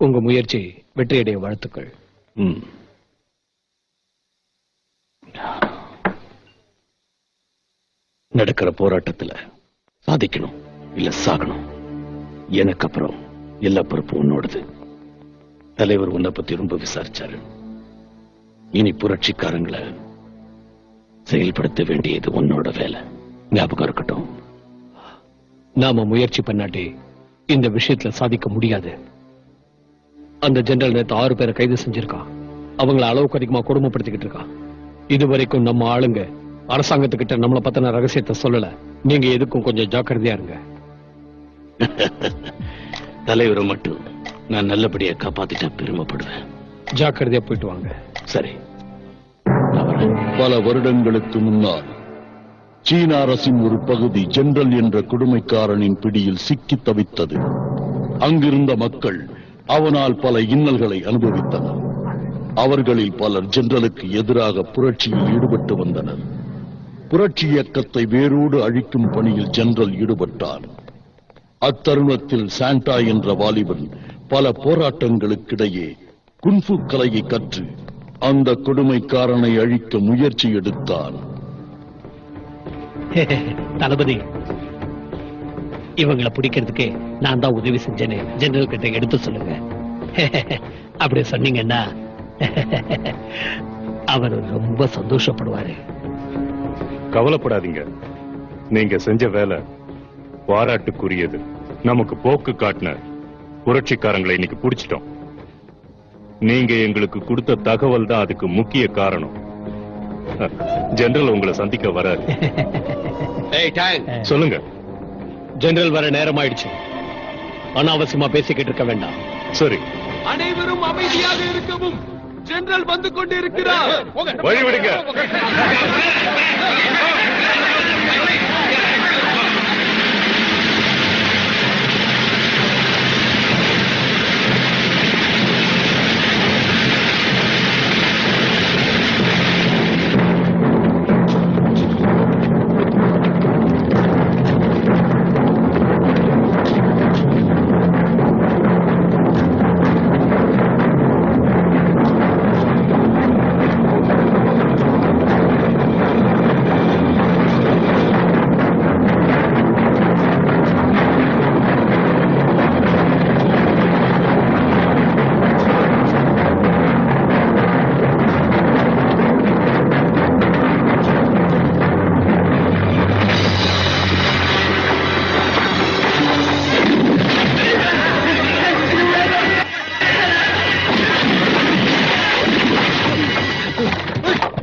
உங்க முயற்சி வெற்றியடைய வாழ்த்துக்கள். நடக்கிற போராட்டத்துல சாதிக்கணும் இல்ல சாகணும். எனக்கு அப்புறம் எல்லா பொறுப்பும் உன்னோடது. தலைவர் உன்னை பத்தி ரொம்ப விசாரிச்சாரு. இனி புரட்சிக்காரங்களை செயல்படுத்த வேண்டியது உன்னோட வேலை. ஞாபகம் இருக்கட்டும். நாம முயற்சி பண்ணாட்டி இந்த விஷயத்துல சாதிக்க முடியாது. அந்த ஜெனரல் நேத்து 6 பேரை கைது செஞ்சிருக்கான். அவங்களை அளவுக்கு அதிகமா கொடுமைப்படுத்திக்கிட்டு இருக்கான். இதுவரைக்கும் நம்ம ஆளுங்க அரசாங்கத்துக்கிட்ட நம்மளை பத்தின ரகசியத்தை சொல்லல. நீங்க எதுக்கும் கொஞ்சம் ஜாக்கிரதையா இருங்க. தலைவரை மட்டும் நான் நல்லபடியா காப்பாத்திட்டா பெருமைப்படுவேன். ஜாக்கிரதையா போயிட்டு வாங்க. சரி. பல வருடங்களுக்கு முன்னால் சீன அரசின் ஒரு பகுதி ஜெனரல் என்ற கொடுமைக்காரனின் பிடியில் சிக்கி தவித்தது. அங்கிருந்த மக்கள் அவனால் பல இன்னல்களை அனுபவித்தனர். அவர்களில் பலர் ஜெனரலுக்கு எதிராக புரட்சியில் ஈடுபட்டு வந்தனர். புரட்சி இயக்கத்தை வேரோடு அழிக்கும் பணியில் ஜெனரல் ஈடுபட்டார். அத்தருணத்தில் சாண்டா என்ற வாலிபன் பல போராட்டங்களுக்கிடையே குன்ஃபு கலையை கற்று அந்த கொடுமைக்காரனை அழிக்க முயற்சி எடுத்தான். தளபதி, இவங்களை பிடிக்கிறதுக்கு நான் தான் உதவி செஞ்சேன்னு ஜெனரல் கிட்ட எடுத்து சொல்லுங்க. அப்படி சொன்னீங்கன்னா அவர் ரொம்ப சந்தோஷப்படுவாரு. கவலைப்படாதீங்க. நீங்க செஞ்ச வேலை பாராட்டுக்குரியது. நமக்கு போக்கு காட்டின புரட்சிக்காரங்களை இன்னைக்கு பிடிச்சிட்டோம். நீங்க எங்களுக்கு கொடுத்த தகவல் தான் அதுக்கு முக்கிய காரணம். ஜெனரல் உங்களை சந்திக்க வராரு. சொல்லுங்க. ஜெனரல் வர நேரம் ஆயிடுச்சு. அனாவசியமா பேசிக்கிட்டு இருக்க வேண்டாம். சரி. அனைவரும் அமைதியாக இருக்கவும். ஜெனரல் வந்து கொண்டு இருக்கிறார். வழிவிடுங்க.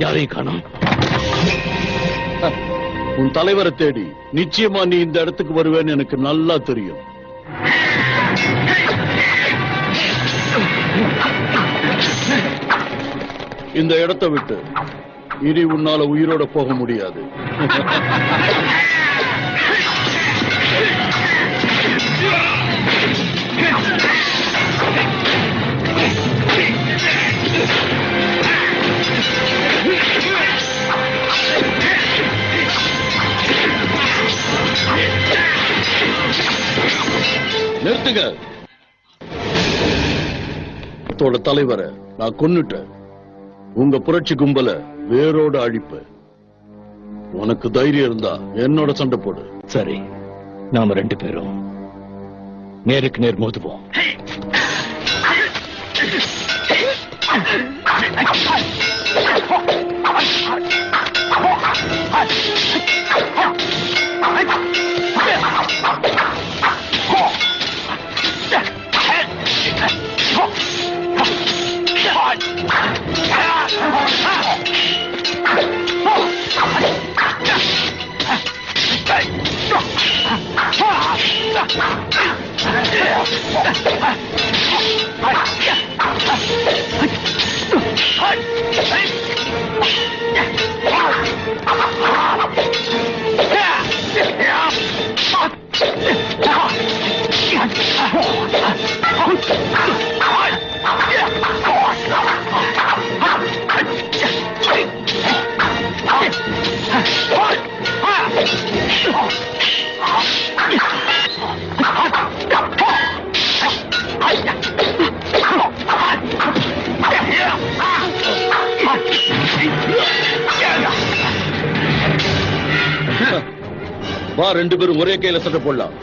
யாரையும் காணோம். உன் தலைவரை தேடி நிச்சயமா நீ இந்த இடத்துக்கு வருவேன்னு எனக்கு நல்லா தெரியும். இந்த இடத்தை விட்டு இனி உன்னால உயிரோட போக முடியாது. நிறுத்துங்க. தலைவரை நான் கொன்னுட்டேன். உங்க புரட்சி கும்பல வேரோட அழிப்ப. உனக்கு தைரியம் இருந்தா என்னோட சண்டை போடு. சரி, நாம 2 பேரும் நேருக்கு நேர் மோதுவோம். வா, 2 பேரும் ஒரே கையில சண்டை போடலாம்.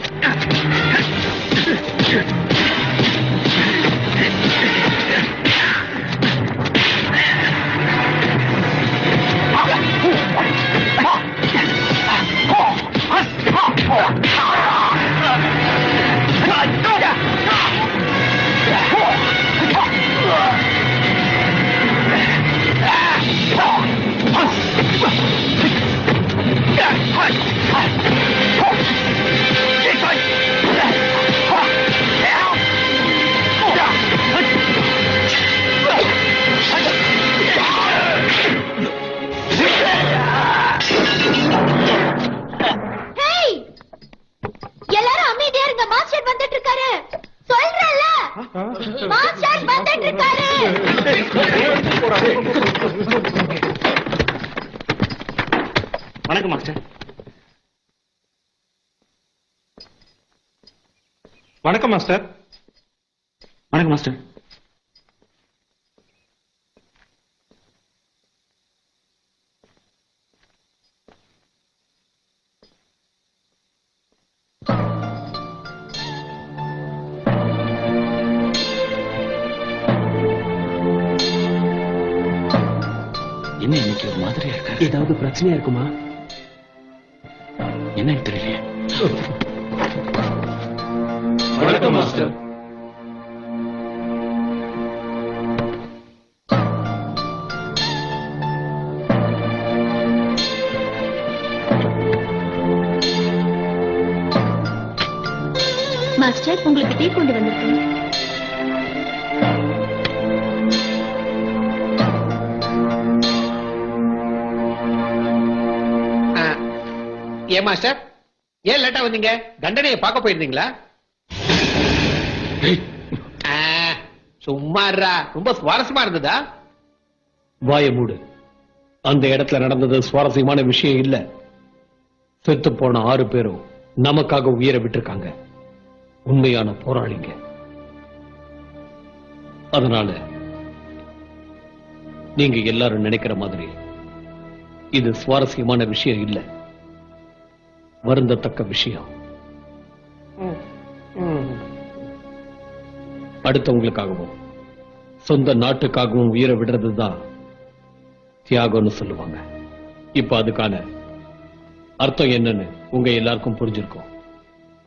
எல்லாரும் அமைதியா இருங்க. மாஸ்டர் வந்துட்டு இருக்காரு. சொல்றல மாஸ்டர் வந்துட்டு இருக்காரு. வணக்கம் மாஸ்டர். வணக்கம் மாஸ்டர். வணக்கம் மாஸ்டர். என்ன இன்னைக்கு ஒரு மாதிரியா இருக்க? ஏதாவது பிரச்சனையா இருக்குமா? என்னன்னு தெரியலையே. வணக்கம் மாஸ்டர். மாஸ்டர் உங்களுக்கு டீ கொண்டு வந்திருக்கேன். ஏன் மாஸ்டர், ஏன் லேட்டா வந்தீங்க? தண்டனையை பார்க்க போயிருந்தீங்களா? சும்மாறா, ரொம்ப சுவாரஸ்யமா இருந்ததா? வாய மூடு. அந்த இடத்துல நடந்தது சுவாரஸ்யமான விஷயம் இல்ல. செத்து போன 6 பேரும் நமக்காக உயிரை விட்டிருக்காங்க. உண்மையான போராளிங்க. அதனால நீங்க எல்லாரும் நினைக்கிற மாதிரி இது சுவாரஸ்யமான விஷயம் இல்ல, வருந்தத்தக்க விஷயம். அடுத்தவங்களுக்காகவும் சொந்த நாட்டுக்காகவும் உயிரை விடுறதுதான் தியாகம்னு சொல்லுவாங்க. இப்ப அதுக்கான அர்த்தம் என்னன்னு உங்க எல்லாருக்கும் புரிஞ்சிருக்கும்.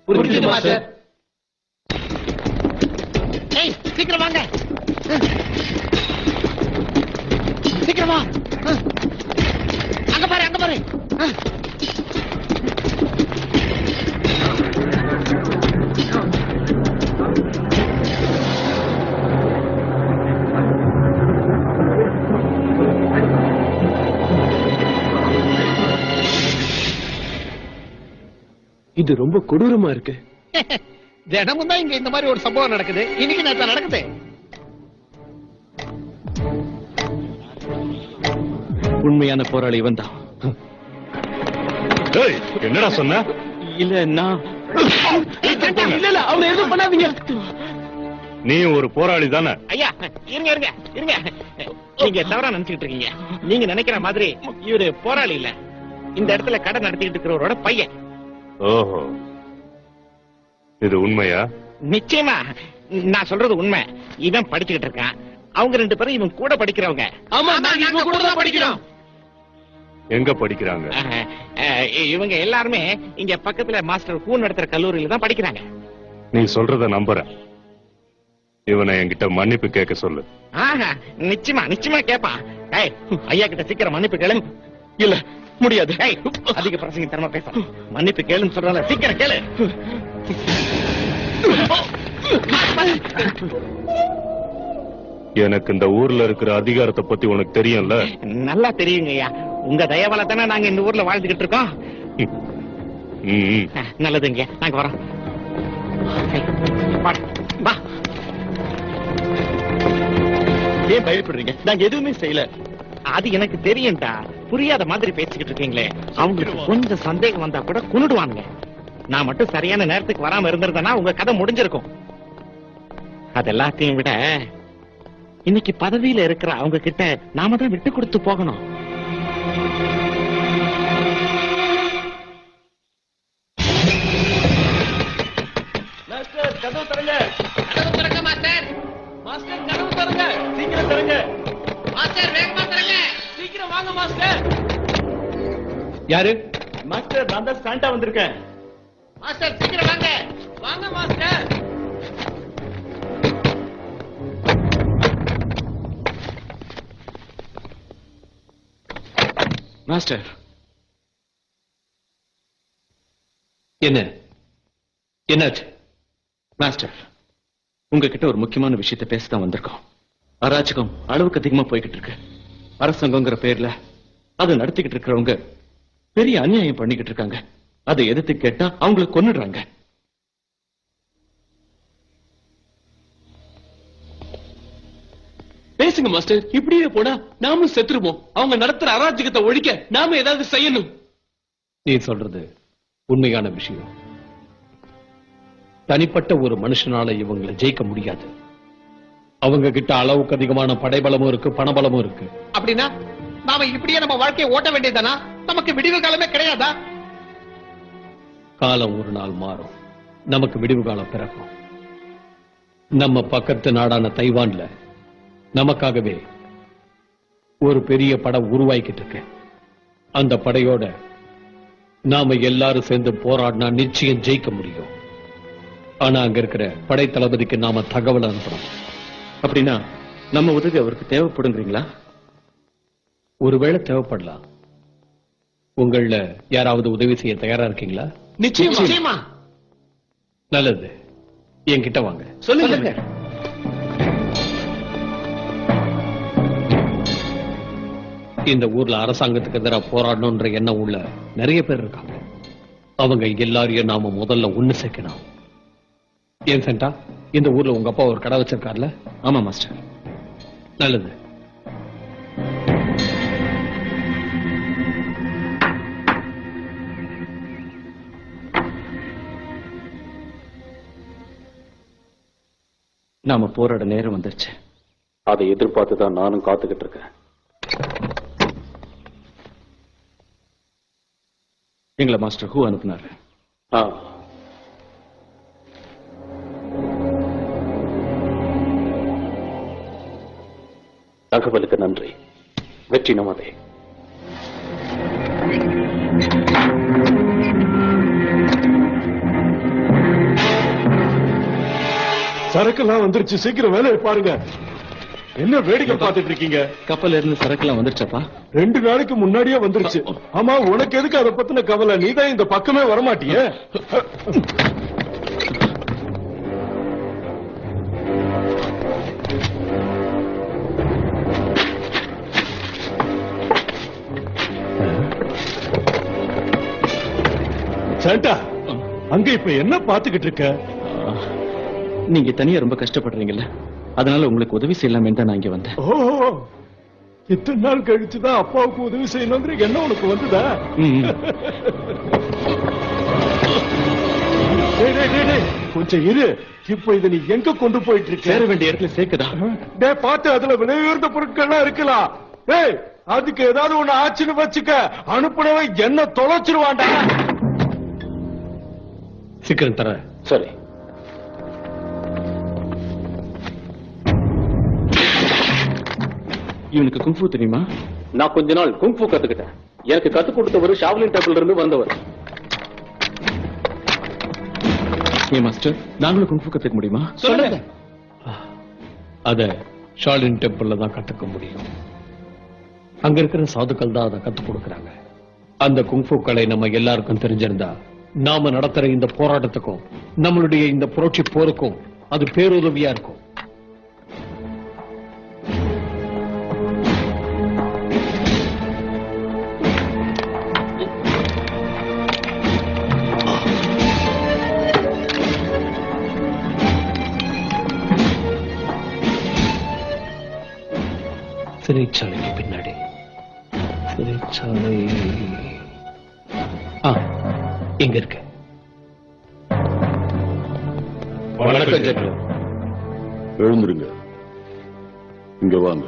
புரிஞ்சுது மாஸ்டர். ஏய், சீக்கிரம் வாங்க. சீக்கிரம் வா. அங்க பாரு, அங்க பாரு. இது ரொம்ப கொடூரமா இருக்கு. தினமும் தான் இங்க இந்த மாதிரி ஒரு சம்பவம் நடக்குது. இன்னைக்கு நேத்து நடக்குது. உண்மையான போராளி இவன் தான். ஏய், என்னடா சொன்ன? இல்ல நான் இல்ல அவனை எதுவும் பண்ணாதீங்க. நீ ஒரு போராளி தானே? ஐயா, இருங்க இருங்க இருங்க. நீங்க தவறா நினைச்சுக்கிட்டு இருக்கீங்க. நீங்க நினைக்கிற மாதிரி இவரு போராளி இல்ல. இந்த இடத்துல கடை நடத்திக்கிட்டு இருக்கிறவரோட பையன். ஓஹோ, இது உண்மையா? நிச்சயமா நான் சொல்றது உண்மை. இவன் படிச்சுக்கிட்டு இருக்கான். அவங்க 2 பேரும் இவன் கூட படிக்கிறவங்க. ஆமா, நாங்க கூட தான் படிக்கிறோம். எங்க படிக்கிறாங்க? இவங்க எல்லாருமே இங்க பக்கத்துல மாஸ்டர் கூன் நடத்துற கல்லூரியில தான் படிக்கிறாங்க. நீ சொல்றத நம்புறேன். இவனை என்கிட்ட மன்னிப்பு கேட்க சொல்லு. ஆஹா, நிச்சயமா நிச்சயமா கேட்பான். ஏய், ஐயா கிட்ட சீக்கிரம் மன்னிப்பு கேளு. இல்ல முடியாது. ஏய், அதிக பிரசங்க தரமா பேச. மன்னிப்பு கேளுன்னு சொல்றல, சீக்கிரம் கேளு. எனக்கு இந்த ஊர்ல இருக்கிற அதிகாரத்தை பத்தி உனக்கு தெரியும்ல? நல்லா தெரியுங்க ஐயா. உங்க தயவால தானே நாங்க இந்த ஊர்ல வாழ்ந்துகிட்டு இருக்கோம். நல்லதுங்க, நாங்க வரோம். வா. ஏன் பயப்படுறீங்க? நாங்க எதுவுமே செய்யல. அது எனக்கு தெரியும்டா. புரியாத மாதிரி பேசிக்கிட்டு இருக்கீங்களே. அவங்களுக்கு கொஞ்சம் சந்தேகம் வந்தா கூட கொன்னுடுவானுங்க. நான் மட்டும் சரியான நேரத்துக்கு வராம இருந்திருந்தேன்னா உங்க கதை முடிஞ்சிருக்கும். அதெல்லாத்தையும் விட இன்னைக்கு பதவியில இருக்கிற அவங்க கிட்ட நாம தான் விட்டு கொடுத்து போகணும். கதவு தரங்க. கதவு தரங்க மாஸ்டர். மாஸ்டர் கதவு தரங்க. சீக்கிரம் தரங்க. மாஸ்டர் வேகமா தரங்க. சீக்கிரம் வாங்க மாஸ்டர். யாரு? மாஸ்டர் நான் தான் சாண்டா வந்திருக்கேன். மாஸ்டர் சீக்கிரம் வாங்க. வாங்க மாஸ்டர். மாஸ்டர், என்ன என்னாச்சு? மாஸ்டர், உங்ககிட்ட ஒரு முக்கியமான விஷயத்தை பேசதான் வந்திருக்கோம். அராஜகம் அளவுக்கு அதிகமா போய்கிட்டு இருக்கு. அரசாங்கங்கிற பேர்ல அதை நடத்திக்கிட்டு இருக்கிறவங்க பெரிய அநியாயம் பண்ணிக்கிட்டு இருக்காங்க. அதை எதிர்த்து கேட்டா அவங்களை கொன்னுடுறாங்க. பேசுங்க மாஸ்டர். இப்படியே போனா நாமும் செத்துருவோம். அவங்க நடத்துற அராஜகத்தை ஒழிக்க நாம ஏதாவது செய்யணும். நீ சொல்றது உண்மையான விஷயம். தனிப்பட்ட ஒரு மனுஷனால இவங்களை ஜெயிக்க முடியாது. அவங்க கிட்ட அளவுக்கு அதிகமான படைபலமும் இருக்கு, பணபலமும் இருக்கு. அப்படின்னா நாம இப்படியே நம்ம வாழ்க்கையை ஓட்ட வேண்டியதானா? நமக்கு விடிவு காலமே கிடையாதா? காலம் ஒரு நாள் மாறும். நமக்கு விடிவு காலம் பிறக்கும். நம்ம பக்கத்து நாடான தைவான்ல நமக்காகவே ஒரு பெரிய படம் உருவாக்கிட்டு இருக்கு. அந்த படையோட நாம எல்லாரும் சேர்ந்து போராடினா நிச்சயம் ஜெயிக்க முடியும். ஆனா அங்க இருக்கிற படை தளபதிக்கு நாம தகவல் அனுப்பணும். அப்படின்னா நம்ம உதவி அவருக்கு தேவைப்படுங்கிறீங்களா? ஒருவேளை தேவைப்படலாம். உங்கள யாராவது உதவி செய்ய தயாரா இருக்கீங்களா? நிச்சயமா. நல்லது, என்கிட்ட வாங்க. சொல்லுங்க. இந்த ஊர்ல அரசாங்கத்துக்கு எதிராக போராடணும்ன்ற எண்ணம் உள்ள நிறைய பேர் இருக்காங்க. அவங்க எல்லாரையும் நாம முதல்ல ஒண்ணு சேர்க்கணும். ஏன் சென்டா, இந்த ஊர்ல உங்க அப்பா ஒரு கடை வச்சிருக்காருல? ஆமா மாஸ்டர். நல்லது. நாம போராட நேரம் வந்துருச்சு. அதை எதிர்பார்த்துதான் நானும் காத்துக்கிட்டு இருக்கேன். எங்களை மாஸ்டர் ஹூ அனுப்புனாரு. தகவலுக்கு நன்றி. வெற்றி நமதே. சரக்கெல்லாம் வந்துருச்சு. சீக்கிரம் வேலையை பாருங்க. என்ன வேடிக்கை பார்த்துட்டு இருக்கீங்க? கப்பல்ல இருந்து சரக்குலாம் வந்துருச்சப்பா? 2 நாளைக்கு முன்னாடியே வந்துருச்சு. ஆமா, உனக்கு எதுக்கு அதை பத்தின கவலை? நீதான் இந்த பக்கமே வரமாட்டிய. சாண்டா, அங்க இப்ப என்ன பாத்துக்கிட்டு இருக்க? நீங்க தனியா ரொம்ப கஷ்டப்படுறீங்கல்ல, அதனால உங்களுக்கு உதவி செய்யலாமே தான் நான் இங்க வந்தேன். ஓ, இத்தனை நாள் கழிச்சுதான் அப்பாவுக்கு உதவி செய்யணுங்கிற எண்ணம் உனக்கு வந்துதா? கொஞ்சம் இரு. இப்ப இத நீ எங்க கொண்டு போயிட்டு இருக்க? சேர வேண்டிய இடத்துல சேர்க்கதா? பார்த்து அதுல விலை உயர்ந்த பொருட்கள்லாம் இருக்கலாம். டேய், அதுக்கு ஏதாவது ஒண்ணு ஆச்சுன்னு வச்சுக்க, அனுப்புனவன் என்ன தொலைச்சிருவான்டா. சீக்கிரம் தர. சரி. இவனுக்கு குங்ஃபூ தெரியுமா? நான் கொஞ்ச நாள் குங்ஃபூ கத்துக்கிட்டேன். எனக்கு கத்துக் கொடுத்தவர் ஷாவ்லின் டெம்பிள்ல இருந்து வந்தவர். ஏன் மாஸ்டர், நாங்களும் குங்ஃபூ கத்துக்க முடியுமா? சொல்லுங்க. அத ஷாலின் டெம்பிள்ல தான் கத்துக்க முடியும். அங்க இருக்கிற சாதுக்கள் தான் அதை கத்துக் கொடுக்கறாங்க. அந்த குங்ஃபூ கலை நம்ம எல்லாருக்கும் தெரிஞ்சிருந்தா நாம நடத்துற இந்த போராட்டத்துக்கும் நம்மளுடைய இந்த புரட்சி போருக்கும் அது பேருதவியா இருக்கும். சிறைச்சாலைக்கு பின்னாடி. சிறைச்சாலை எங்க இருக்கு? வணக்கம் ஜெனரல். எழுந்துருங்க. இங்க வாங்க.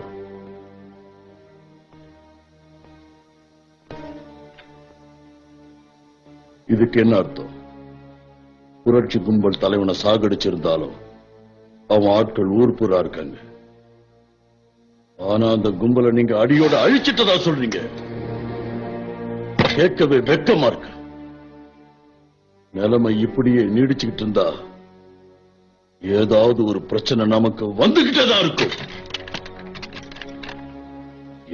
இதுக்கு என்ன அர்த்தம்? புரட்சி கும்பல் தலைவனை சாகடிச்சிருந்தாலும் அவன் ஆட்கள் ஊர் பூரா இருக்காங்க. ஆனா அந்த கும்பலை நீங்க அடியோட அழிச்சிட்டதா சொல்றீங்க. கேட்கவே வெக்கமா இருக்கு. நிலைமை இப்படியே நீடிச்சுக்கிட்டு இருந்தா ஏதாவது ஒரு பிரச்சனை நமக்கு வந்துகிட்டதா இருக்கும்.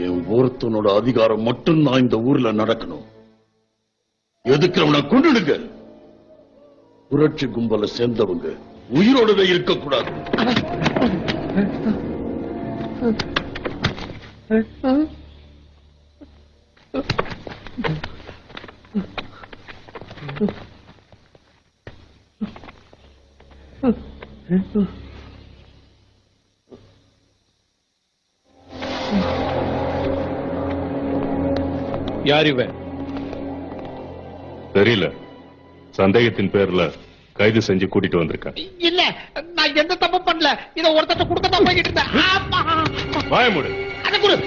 என் ஒருத்தனோட அதிகாரம் மட்டும்தான் இந்த ஊர்ல நடக்கணும். எதுக்குறவனை கொண்டுடுங்க. புரட்சி கும்பலை சேர்ந்தவங்க உயிரோடவே இருக்கக்கூடாது. யார் இவன்? தெரியல. சந்தேகத்தின் பேர்ல கைது செஞ்சு கூட்டிட்டு வந்திருக்கேன். இல்ல, நான் எந்த தப்பு பண்ணல. இத ஒருத்தட்ட கொடுக்கத்தான் போய்கிட்டு இருந்தேன். வாய மூடு. அத குடு.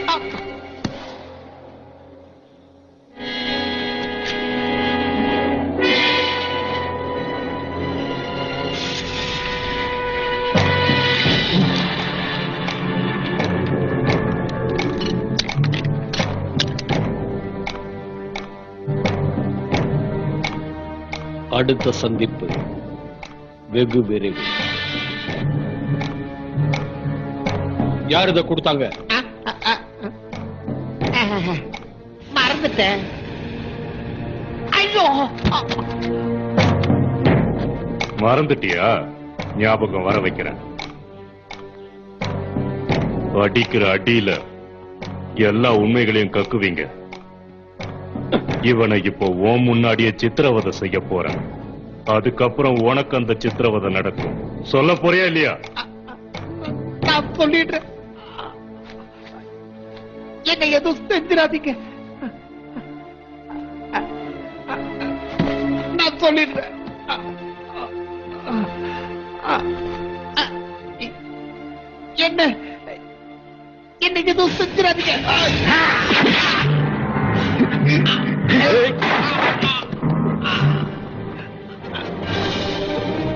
அடுத்த சந்திப்பு வெகு விரைவில். யார் இதை கொடுத்தாங்க? மறந்துட்டேன். ஐயோ, மறந்துட்டியா? ஞாபகம் வர வைக்கிறேன். அடிக்கிற அடியில எல்லா உண்மைகளையும் கக்குவீங்க. இவனை இப்போ உன் முன்னாடியே சித்திரவதை செய்ய போறேன். அதுக்கப்புறம் உனக்கு அந்த சித்திரவதை நடக்கும். சொல்ல போறியா இல்லையா? நான் சொல்லிடுறேன். என்னை எதுவும் செஞ்சிடாதீங்க. நான் சொல்லிடுறேன். என்னை எதுவும் செஞ்சிடாதீங்க.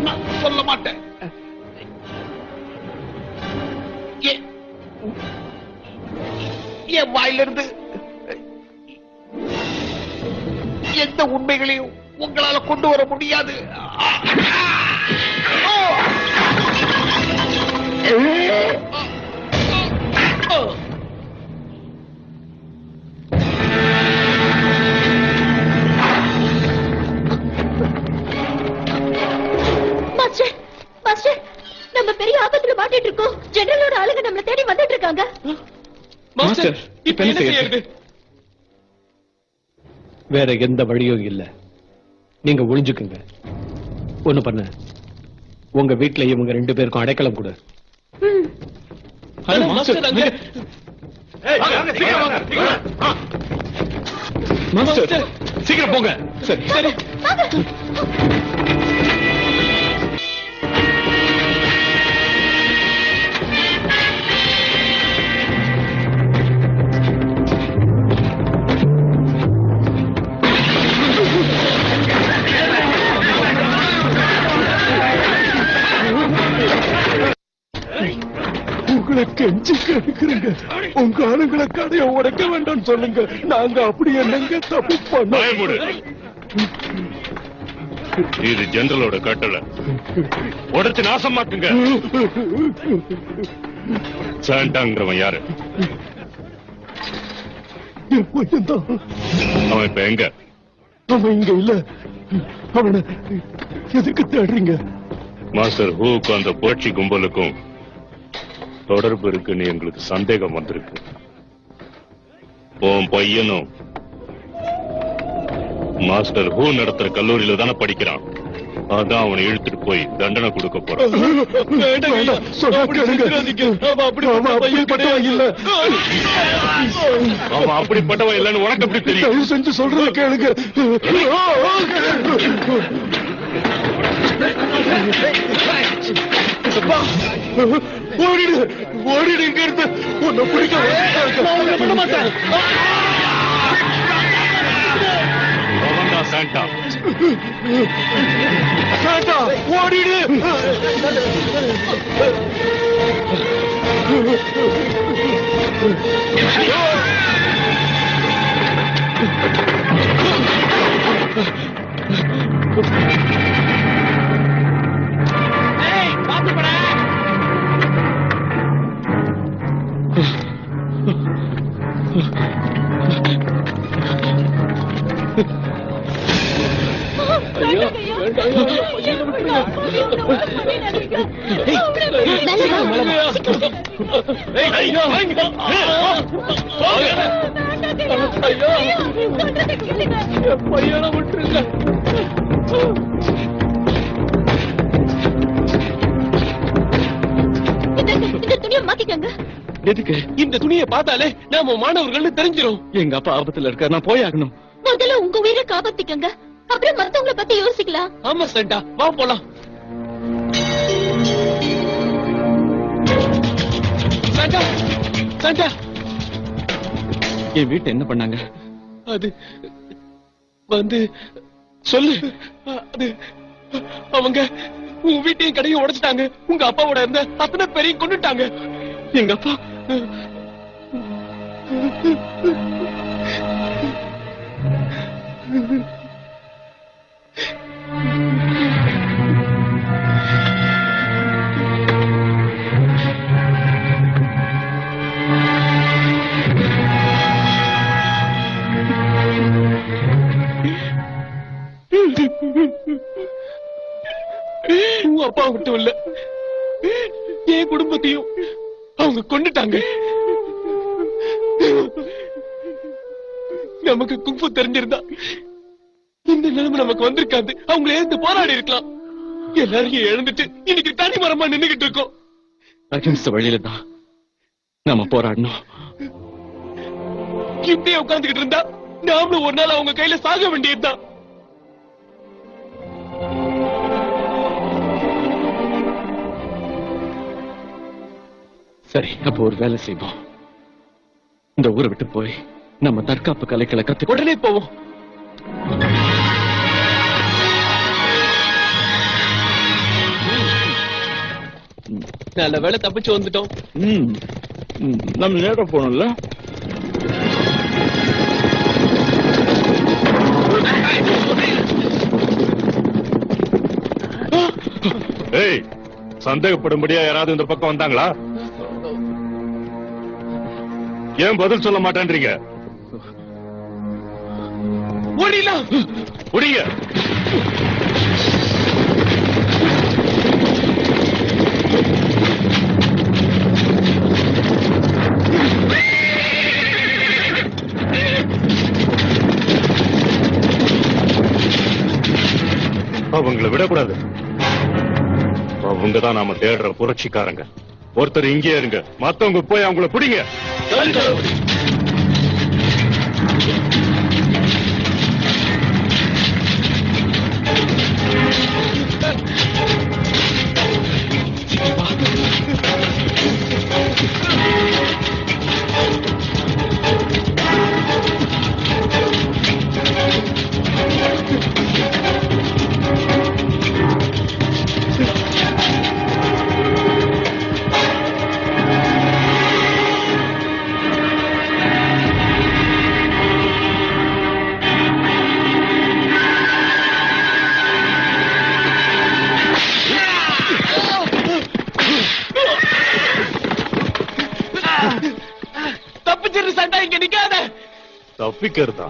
நான் சொல்ல மாட்டேன். என் வாயிலிருந்து எந்த உண்மைகளையும் உங்களால கொண்டு வர முடியாது. நம்ம பெரிய ஆபத்துல மாட்டிட்டு இருக்கோம். ஜெனரலோட ஆளுங்க நம்மள தேடி வந்துட்டு இருக்காங்க. மாஸ்டர், இப்ப என்ன செய்யறது? வேற எந்த வழியும் இல்ல. நீங்க ஒளிஞ்சுக்குங்க. ஒண்ணு பண்ண, உங்க வீட்டுல இவங்க 2 பேருக்கும் அடைக்கலம் கொடு. மாஸ்டர், சீக்கிரம் போங்க. சரி சரி. உங்களை கெஞ்சி கேட்கிறீங்க. உங்க ஆளுங்களை கடையை உடைக்க வேண்டாம் சொல்லுங்க. நாங்க அப்படி என்னங்க தப்பு பண்ண? வாய மூடு. இது ஜெனரலோட கட்டளை. உடைச்சு நாசமாக்குங்க. சாண்டாங்கிறவன் யாரு? என் பையன்தான். அவன் இப்ப எங்க? அவன் இங்க இல்ல. அவனை எதுக்கு தேடுறீங்க? மாஸ்டர் ஹூக்கும் அந்த புரட்சி கும்பலுக்கும் தொடர்பு இருக்குன்னு எங்களுக்கு சந்தேகம் வந்திருக்கு. உன் பையனும் மாஸ்டர் ஹூ நடத்துற கல்லூரியில தானே படிக்கிறான். அதான் அவனை இழுத்துட்டு போய் தண்டனை கொடுக்க போறான். அவன் அப்படிப்பட்டவன் இல்லைன்னு உனக்கு எப்படி தெரியும்? செஞ்சு சொல்றத கேளுங்க. ஓடிடு, ஓடிடு இங்க இருந்து. உன்னை பிடிக்க அவன்தான் சாண்டா. ஓடிடு. பையனை விட்டுருங்க. இந்த துணியை மாத்திக்கங்க. எதுக்கு? இந்த துணியை பார்த்தாலே நாம மாணவர்கள்னு தெரிஞ்சிரும். எங்க அப்பா ஆபத்துல இருக்க, நான் போயாகணும். முதல்ல உங்க உயிரை காப்பாத்திக்கங்க, அப்புறம் மத்தவங்கள பத்தி யோசிக்கலாம். ஆமா சண்டா, வா போலாம். சண்டா சண்டா, என் வீட்டை என்ன பண்ணாங்க? அது வந்து சொல்லு. அது அவங்க உங்க வீட்டையும் கடையும் உடைச்சிட்டாங்க. உங்க அப்பாவோட இருந்த அத்தனை பேரையும் கொண்டுட்டாங்க. எங்க அப்பா உங்க அப்பா மட்டும் இல்ல, என் குடும்பத்தையும் அவங்க கொண்டுட்டாங்க. நமக்கு குங்ஃபு தெரிஞ்சிருந்தா இந்த நிலைமை நமக்கு வந்திருக்காது. அவங்கள எழுந்து போராடி இருக்கலாம். எல்லாரையும் எழுந்துட்டு இன்னைக்கு தனி மரமா நின்னுகிட்டு இருக்கோம். அகிம்சை வழியில தான் நாம போராடணும். இப்படியே உட்கார்ந்துகிட்டு இருந்தா நாமளும் ஒரு நாள் அவங்க கையில சாக வேண்டியதுதான். சரி, அப்போ ஒரு வேலை செய்வோம். இந்த ஊரை விட்டு போய் நம்ம தற்காப்பு கலைகளை கத்து உடனே போவோம். நல்ல வேலை தப்பிச்சு வந்துட்டோம். நம்ம நேரம் போனோம்ல. ஏய், சந்தேகப்படும்படியா யாராவது இந்த பக்கம் வந்தாங்களா? ஏன் பதில் சொல்ல மாட்டேன்றீங்க? ஓடிலாம். புடிங்க. அவங்களை விடக்கூடாது. அவங்க தான் நாம தேடுற புரட்சிக்காரங்க. ஒருத்தர் இங்கே இருங்க, மத்தவங்க போய் அவங்கள பிடிங்க. தப்பிச்சிரு சண்டா, இங்க நிக்காத. தப்பிக்கிறதா?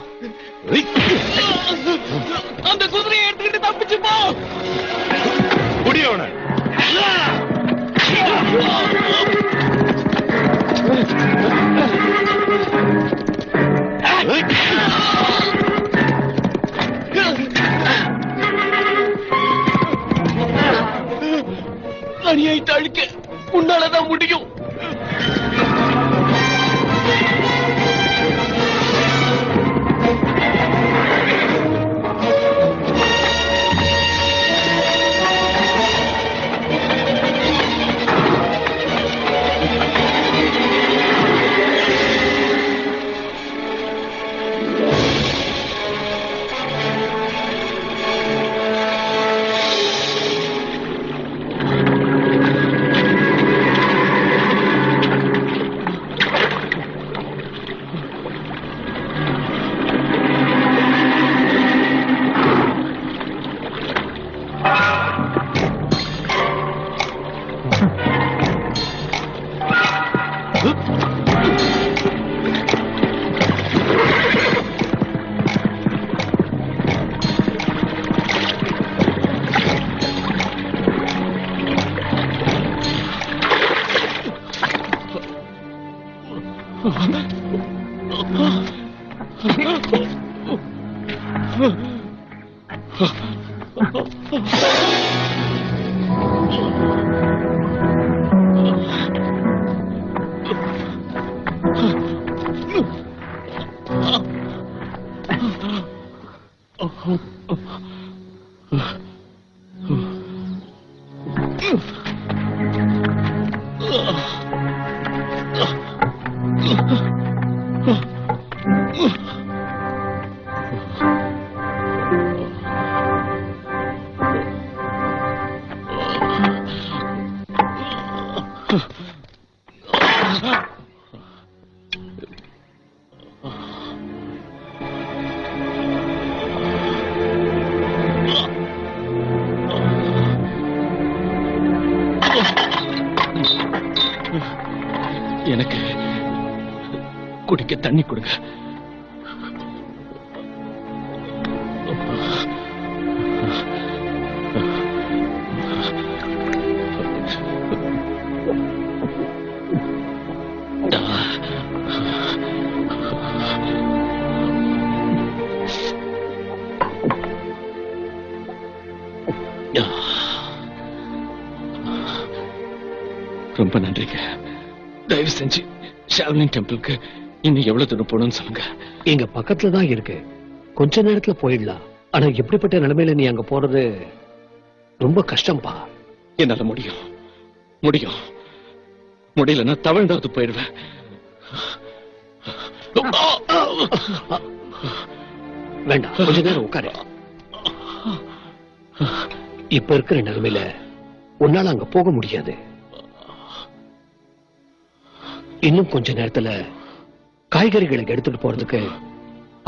அந்த குதிரையை எடுத்துக்கிட்டு தப்பிச்சு போ. முடியவன அநியாயத்தை அழிக்க உன்னாலதான் முடியும். எனக்கு குடிக்க தண்ணி கொடுங்க. ரொம்ப நன்றிங்க. தயவு செஞ்சு ஷாவ்லின் டெம்பிளுக்கு இன்னும் எவ்வளவு தூரம் போகணும்னு சொல்லுங்க. எங்க பக்கத்துல தான் இருக்கு, கொஞ்ச நேரத்துல போயிடலாம். ஆனா எப்படிப்பட்ட நிலைமையில நீ அங்க போறது ரொம்ப கஷ்டம்பா. என்னால முடியும், முடியும். முடியலன்னா தவழ்ந்தாவது போயிடுவேன். வேண்டாம், கொஞ்ச நேரம் உட்காரு. இப்ப இருக்கிற நிலைமையில உன்னால அங்க போக முடியாது. இன்னும் கொஞ்ச நேரத்துல காய்கறிகளை எடுத்துட்டு போறதுக்கு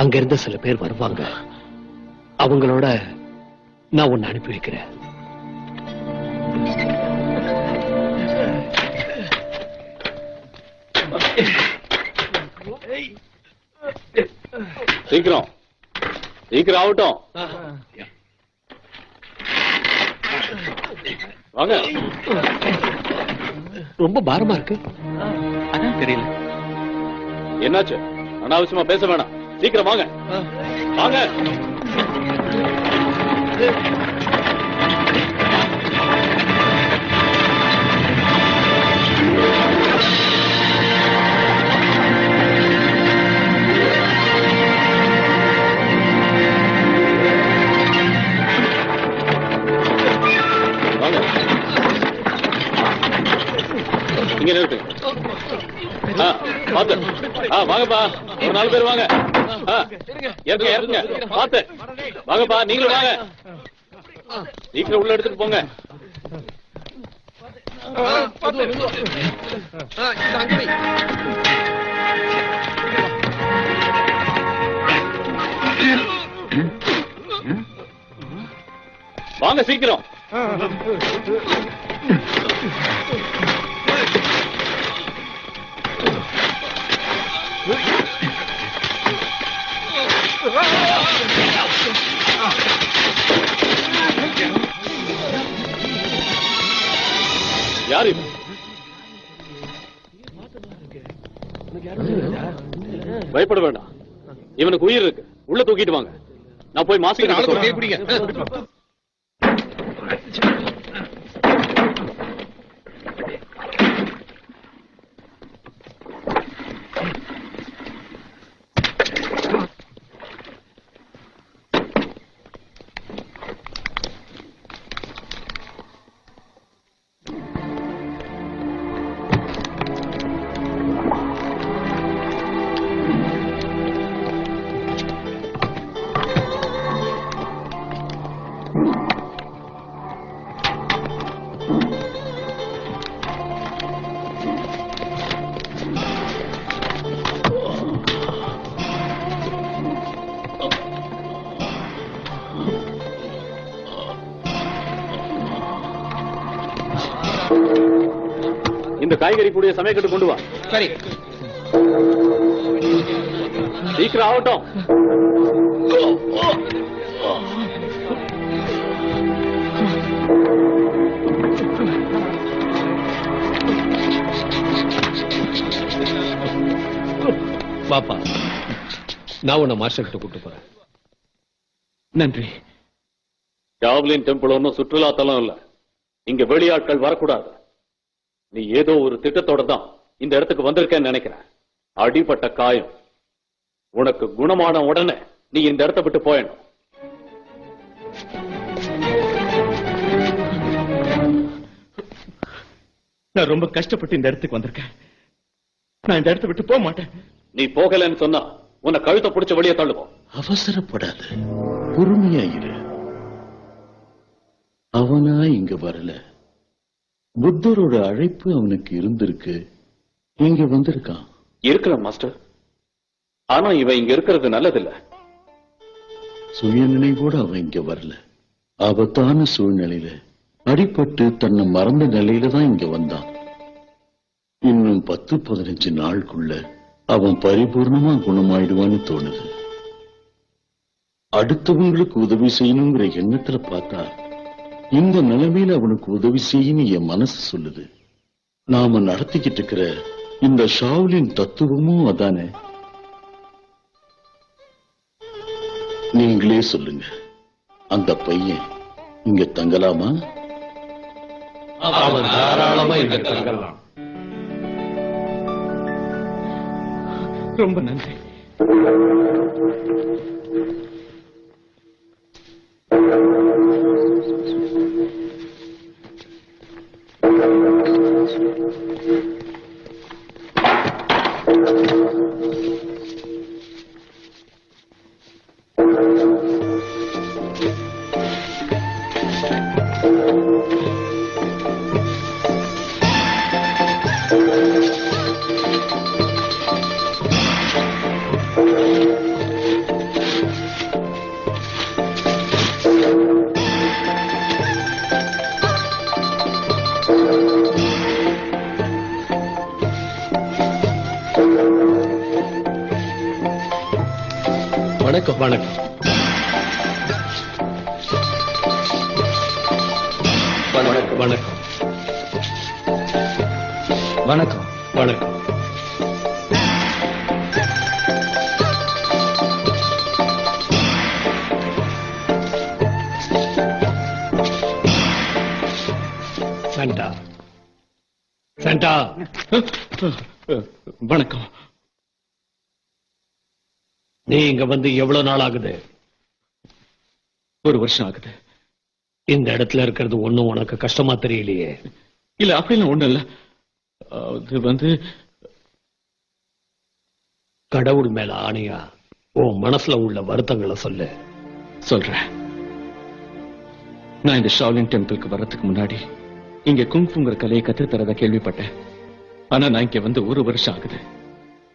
அங்க இருந்த சில பேர் வருவாங்க. அவங்களோட நான் உன்னை அனுப்பி வைக்கிறேன். சீக்கிரம் சீக்கிரம் ஆகட்டும். வாங்க. ரொம்ப பாரமா இருக்கு. அதான் தெரியல. என்னாச்சு? அனாவசியமா பேச வேணாம். சீக்கிரம் வாங்க வாங்க. இங்க நிறுத்து. பாத்து. வாங்கப்பா, ஒரு 4 பேர் வாங்க. இறங்குங்க பாத்து. வாங்கப்பா, நீங்களும் வாங்க. சீக்கிரம் உள்ள எடுத்துட்டு போங்க. வாங்க சீக்கிரம். யாரு? பயப்பட வேண்டாம், இவனுக்கு உயிர் இருக்கு. உள்ள தூக்கிட்டு வாங்க. நான் போய் மாஸ்டர். இந்த காய்கறி கூடிய சமயக்கட்டு கொண்டு வா. சரி. சீக்கிரம் ஆகட்டும். பாப்பா, நான் உன்னை மாஸ்டர் கிட்ட கூப்பிட்டு போறேன். நன்றி. ஜாவ்லின் டெம்பிள் ஒன்னும் சுற்றுலா தலம் இல்ல. இங்க வெளியாட்கள் வரக்கூடாது. நீ ஏதோ ஒரு திட்டத்தோட தான் இந்த இடத்துக்கு வந்திருக்கேன்னு நினைக்கிறேன். அடிபட்ட காயம் உனக்கு குணமான உடனே நீ இந்த இடத்தை விட்டு போயணும். நான் ரொம்ப கஷ்டப்பட்டு இந்த இடத்துக்கு வந்திருக்கேன். நான் இந்த இடத்தை விட்டு போக மாட்டேன். நீ போகலன்னு சொன்னா உன்னை கழுத்தை பிடிச்ச வெளியே தள்ளுவோம். அவசரப்படாத, பொறுமையா இரு. அவனா இங்க வரல, புத்தரோட அழைப்பு அவனுக்கு இருந்திருக்கு, இங்க வந்திருக்கான். இருக்கிறேன் மாஸ்டர். ஆனா இவன் இங்க இருக்கிறது நல்லதில்ல. சுய நினைவோட அவன் இங்க வரல, ஆபத்தான சூழ்நிலையில அடிபட்டு தன்னை மறந்த நிலையில தான் இங்க வந்தான். இன்னும் 10-15 நாளுக்குள்ள அவன் பரிபூர்ணமா குணமாயிடுவான்னு தோணுது. அடுத்தவங்களுக்கு உதவி செய்யணுங்கிற எண்ணத்துல பார்த்தா இந்த நிலைமையில அவனுக்கு உதவி செய்யணும் என் மனசு சொல்லுது. நாம நடத்திக்கிட்டு இருக்கிற இந்த ஷாவ்லின் தத்துவமும் அதானே. நீங்களே சொல்லுங்க, அந்த பையன் இங்க தங்கலாமா? அவன் தாராளமா இங்க தங்கலாம். ரொம்ப நன்றி. வணக்கம். வணக்கம். வணக்கம். வணக்கம். வணக்கம். வணக்கம். Santa, Santa. வணக்கம். நீ இங்க வந்து எவ்வளவு நாள் ஆகுது? 1 வருஷம் ஆகுது. இந்த இடத்துல இருக்கிறது ஒண்ணும் உனக்கு கஷ்டமா தெரியலையே? இல்ல, அப்படிலாம் ஒண்ணும் இல்ல. அது வந்து கடவுள் மேல ஆணையா உன் மனசுல உள்ள வருத்தங்களை சொல்லு. சொல்றேன். நான் இந்த ஷாவ்லின் டெம்பிளுக்கு வர்றதுக்கு முன்னாடி இங்க குங்ஃபுங்கிற கலையை கத்துத்தரதா கேள்விப்பட்டேன். ஆனா நான் இங்க வந்து 1 வருஷம் ஆகுது.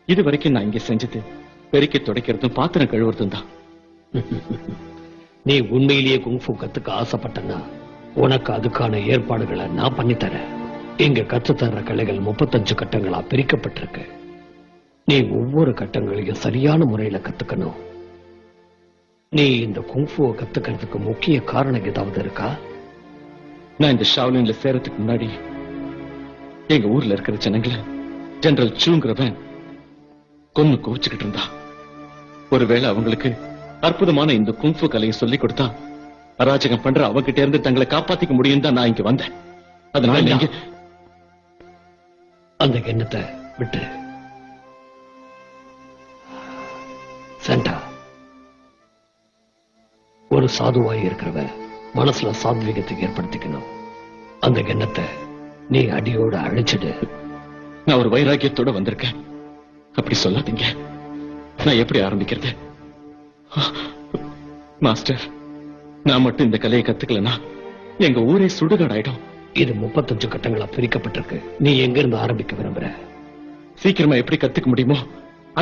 இது வரைக்கும் நான் இங்க செஞ்சது பெருக்கி துடைக்கிறதும் பாத்திரம் கழுவுறதும் தான். நீ உண்மையிலேயே குங்ஃபு கத்துக்க ஆசைப்பட்டனா உனக்கு அதுக்கான ஏற்பாடுகளை நான் பண்ணித்தரேன். இங்க கத்துத்தர்ற கலைகள் 35 கட்டங்களா பிரிக்கப்பட்டிருக்கு. நீ ஒவ்வொரு கட்டங்களையும் சரியான முறையில கத்துக்கணும். நீ இந்த குங்ஃபுவை கத்துக்கிறதுக்கு முக்கிய காரணம் ஏதாவது இருக்கா? நான் இந்த ஷாவ்லின்ல சேரத்துக்கு முன்னாடி எங்க ஊர்ல இருக்கிற ஜனங்களை ஜெனரல் சூங்கிறவன் கொன்னு கோவிச்சுக்கிட்டு இருந்தா. ஒருவேளை அவங்களுக்கு அற்புதமான இந்த குங்ஃபு கலையை சொல்லிக் கொடுத்தா அராஜகம் பண்ற அவகிட்ட இருந்து தங்களை காப்பாத்திக்க முடியும் தான் நான் இங்க வந்தேன். அதனால நீங்க அந்த எண்ணத்தை விட்டு சாண்டா, ஒரு சாதுவாய் இருக்கிறவ மனசுல சாத்விகத்தை ஏற்படுத்திக்கணும். அந்த எண்ணத்தை நீ அடியோட அழிச்சிடு. நான் ஒரு வைராக்கியத்தோட வந்திருக்கேன். அப்படி சொல்லாதீங்க. நான் எப்படி ஆரம்பிக்கிறது? மாஸ்டர், நான் மட்டும் இந்த கலையை கத்துக்கலனா எங்க ஊரே சுடுகாடாயிடும். இது 35 கட்டங்களா பிரிக்கப்பட்டிருக்கு. நீ எங்க இருந்து ஆரம்பிக்க விரும்புற? சீக்கிரமா எப்படி கத்துக்க முடியுமோ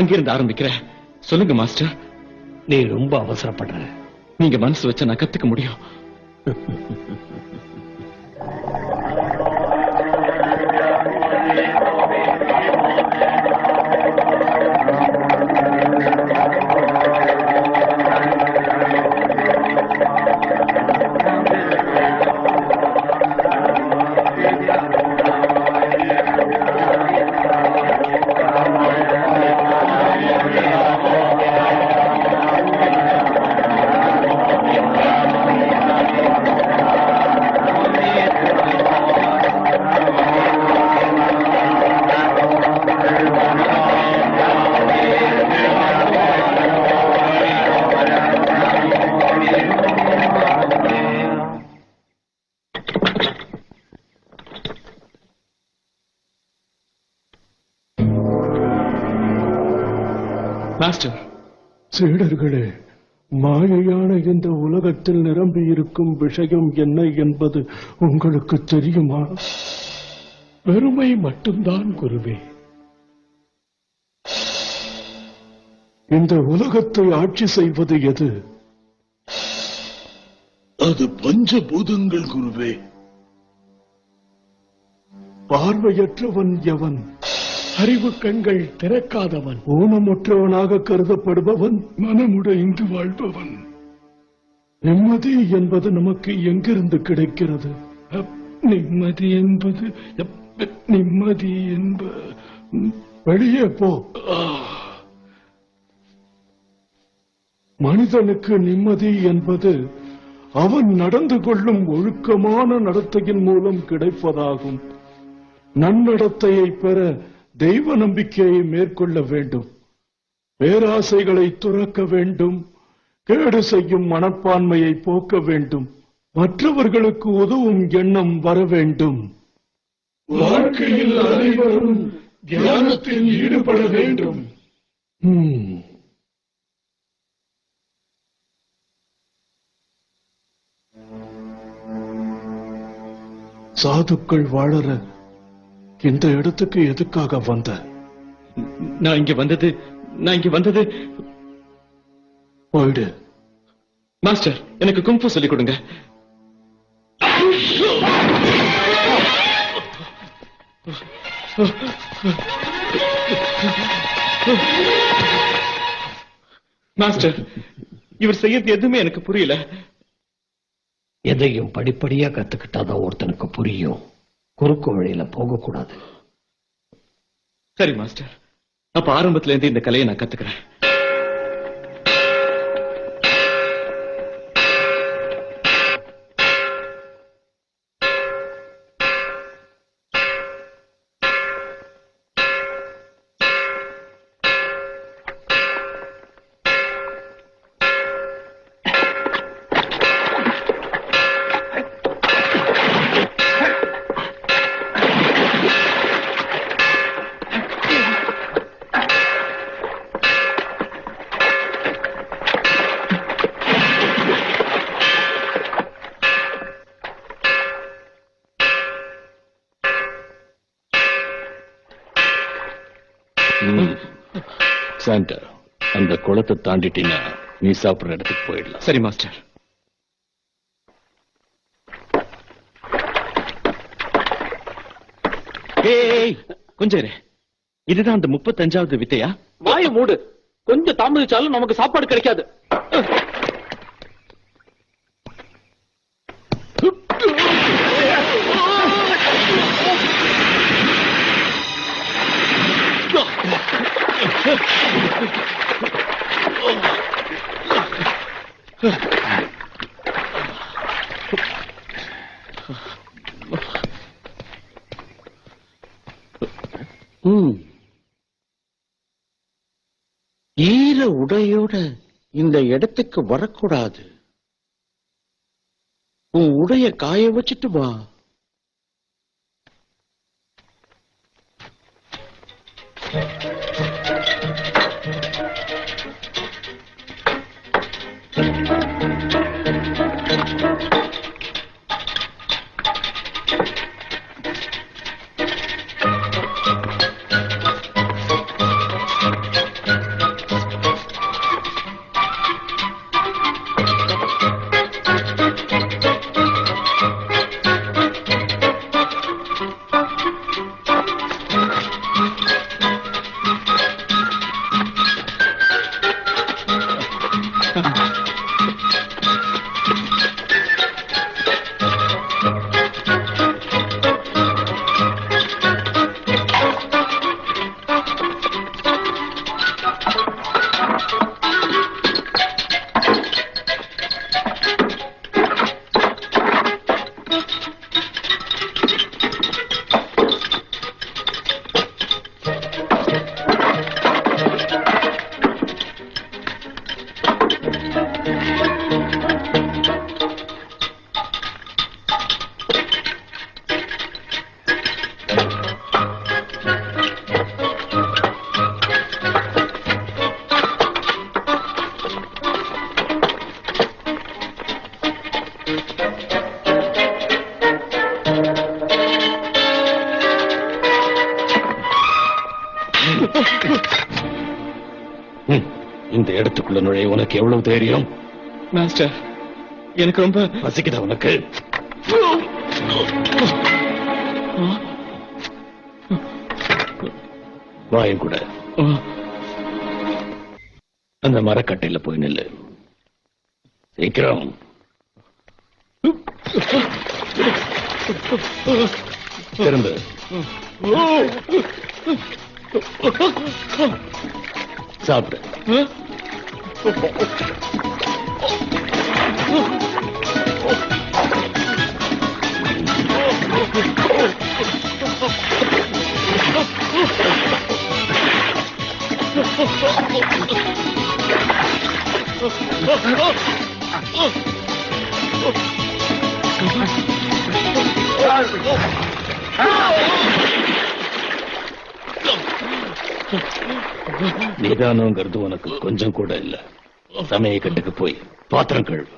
அங்கிருந்து ஆரம்பிக்கிற. சொல்லுங்க மாஸ்டர். நீ ரொம்ப அவசரப்படுற. நீங்க மனசு வச்சா நான் கத்துக்க முடியும். மாஸ்டர், சீடர்களே, மாயையான இந்த உலகத்தில் நிரம்பியிருக்கும் விஷயம் என்ன என்பது உங்களுக்கு தெரியுமா? பெருமை மட்டும்தான் குருவே. இந்த உலகத்தை ஆட்சி செய்வது எது? அது பஞ்சபூதங்கள் குருவே. பார்வையற்றவன் எவன்? அறிவு கண்கள் திறக்காதவன், ஊனமுற்றவனாக கருதப்படுபவன், மனமுடைந்து வாழ்பவன். நிம்மதி என்பது நமக்கு எங்கிருந்து கிடைக்கிறது? நிம்மதி என்பது வெளியே போ. மனிதனுக்கு நிம்மதி என்பது அவன் நடந்து கொள்ளும் ஒழுக்கமான நடத்தையின் மூலம் கிடைப்பதாகும். நன்னடத்தையை பெற தெய்வ நம்பிக்கையை மேற்கொள்ள வேண்டும், பேராசைகளை துறக்க வேண்டும், கேடு செய்யும் மனப்பான்மையை போக்க வேண்டும், மற்றவர்களுக்கு உதவும் எண்ணம் வர வேண்டும். வாழ்க்கையில் அனைவரும் தியானத்தில் ஈடுபட வேண்டும். சாதுக்கள் வாழற இந்த இடத்துக்கு எதுக்காக வந்த? நான் இங்க வந்தது போயிடு. மாஸ்டர், எனக்கு குங்ஃபூ சொல்லிக் கொடுங்க. மாஸ்டர், இவர் செய்யறது எதுவுமே எனக்கு புரியல. எதையும் படிப்படியா கத்துக்கிட்டாதான் ஒருத்தனுக்கு புரியும். குறுக்கு வழியில போகக்கூடாது. சரி மாஸ்டர், அப்ப ஆரம்பத்துல இருந்து இந்த கலையை நான் கத்துக்கிறேன். சாண்டா, அந்த குளத்தை தாண்டிட்டீங்கன்னா நீ சாப்பிடுற இடத்துக்கு போயிடலாம். சரி மாஸ்டர். கொஞ்சம் இரு. இதுதான் அந்த 35வது வித்தையா? வாய மூடு. கொஞ்சம் தாமதிச்சாலும் நமக்கு சாப்பாடு கிடைக்காது. ஈர உடையோட இந்த இடத்துக்கு வரக்கூடாது. உன் உடைய காய வச்சுட்டு வா. இடத்துக்குள்ள நுழைய உனக்கு எவ்வளவு தைரியம்? மாஸ்டர், எனக்கு ரொம்ப பசிக்குதா உனக்கு? வாயும் கூட அந்த மரக்கட்டையில போய் நில்லு. சீக்கிரம். திரும்ப. சாப்பிடு. நிதானங்கிறது உனக்கு கொஞ்சம் கூட இல்ல. சமய கட்டுக்கு போய் பாத்திரம் கழுவு.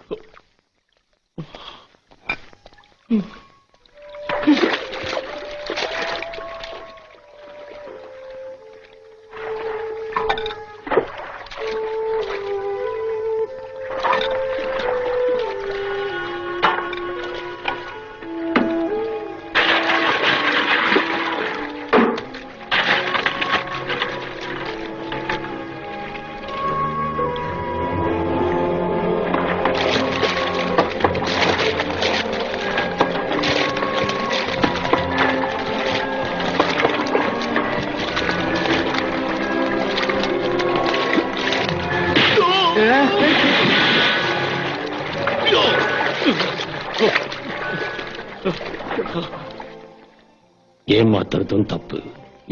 ஏமாத்துறதும் தப்பு,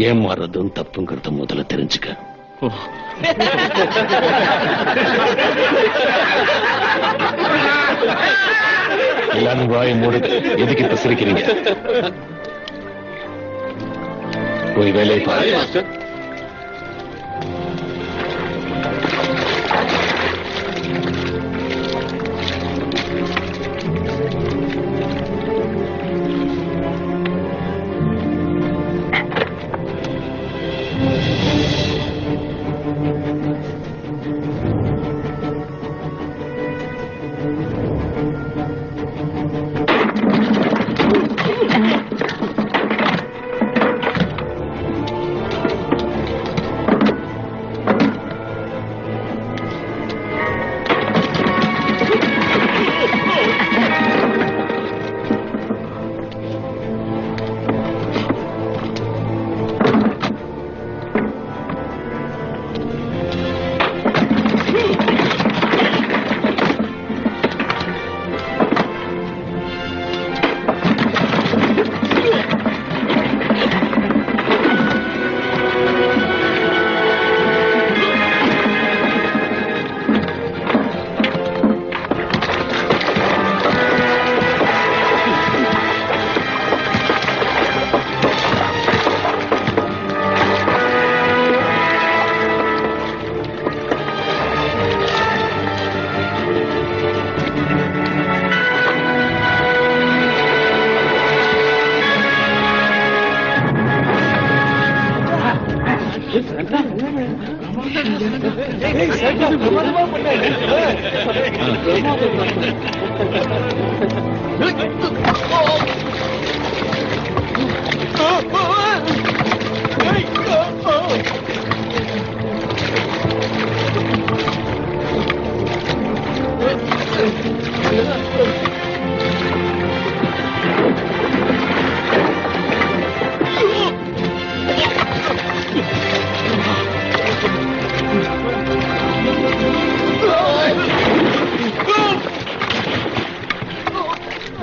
ஏமாறுறதும் தப்புங்கிறத முதல்ல தெரிஞ்சுக்க. எல்லாரும் வாயை மூடுங்க. எதுக்கு இப்ப சிரிக்கிறீங்க? போய் வேலையை பாருங்க.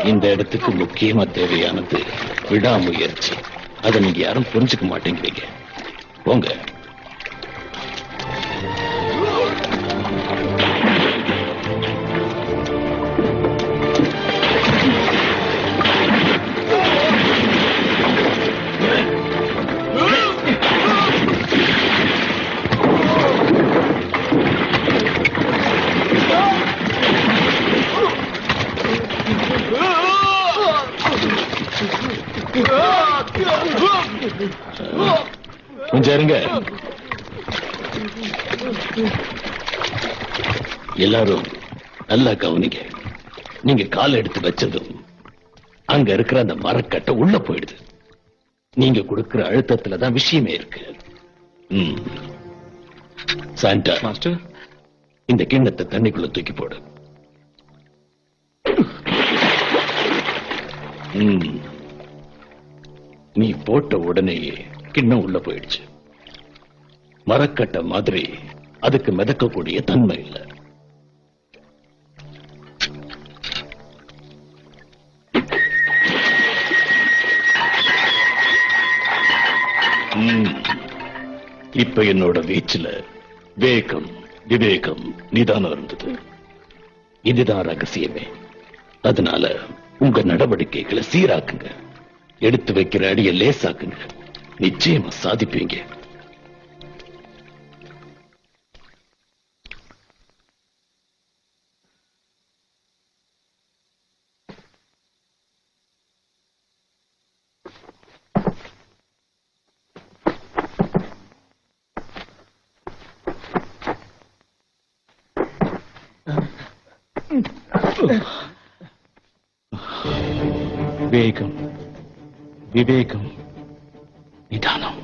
இந்த இடத்துக்கு முக்கியமா தேவையானது விடாமுயற்சி. அதை நீங்க யாரும் புரிஞ்சுக்க மாட்டேங்கிறீங்க. போங்க. கொஞ்சம் இருங்க. எல்லாரும் நல்லா கவனிங்க. நீங்க கால் எடுத்து வச்சதும் அங்க இருக்கிற அந்த மரக்கட்டை உள்ள போயிடுது. நீங்க கொடுக்கிற அழுத்தத்துலதான் விஷயமே இருக்கு. சாண்டா மாஸ்டர், இந்த கிண்ணத்தை தண்ணிக்குள்ள தூக்கி போடு. நீ போட்ட உடனேயே கிண்ணம் உள்ள போயிடுச்சு. மரக்கட்டை மாதிரி அதுக்கு மிதக்கக்கூடிய தன்மை இல்லை. இப்ப என்னோட வீச்சுல வேகம், விவேகம், நிதானம் இருந்தது. இதுதான் ரகசியமே. அதனால உங்க நடவடிக்கைகளை சீராக்குங்க. எடுத்து வைக்கிற அடியை லேசாக்குங்க. நிச்சயமா சாதிப்பீங்க. வேகம், விவேகம், நிதானம்.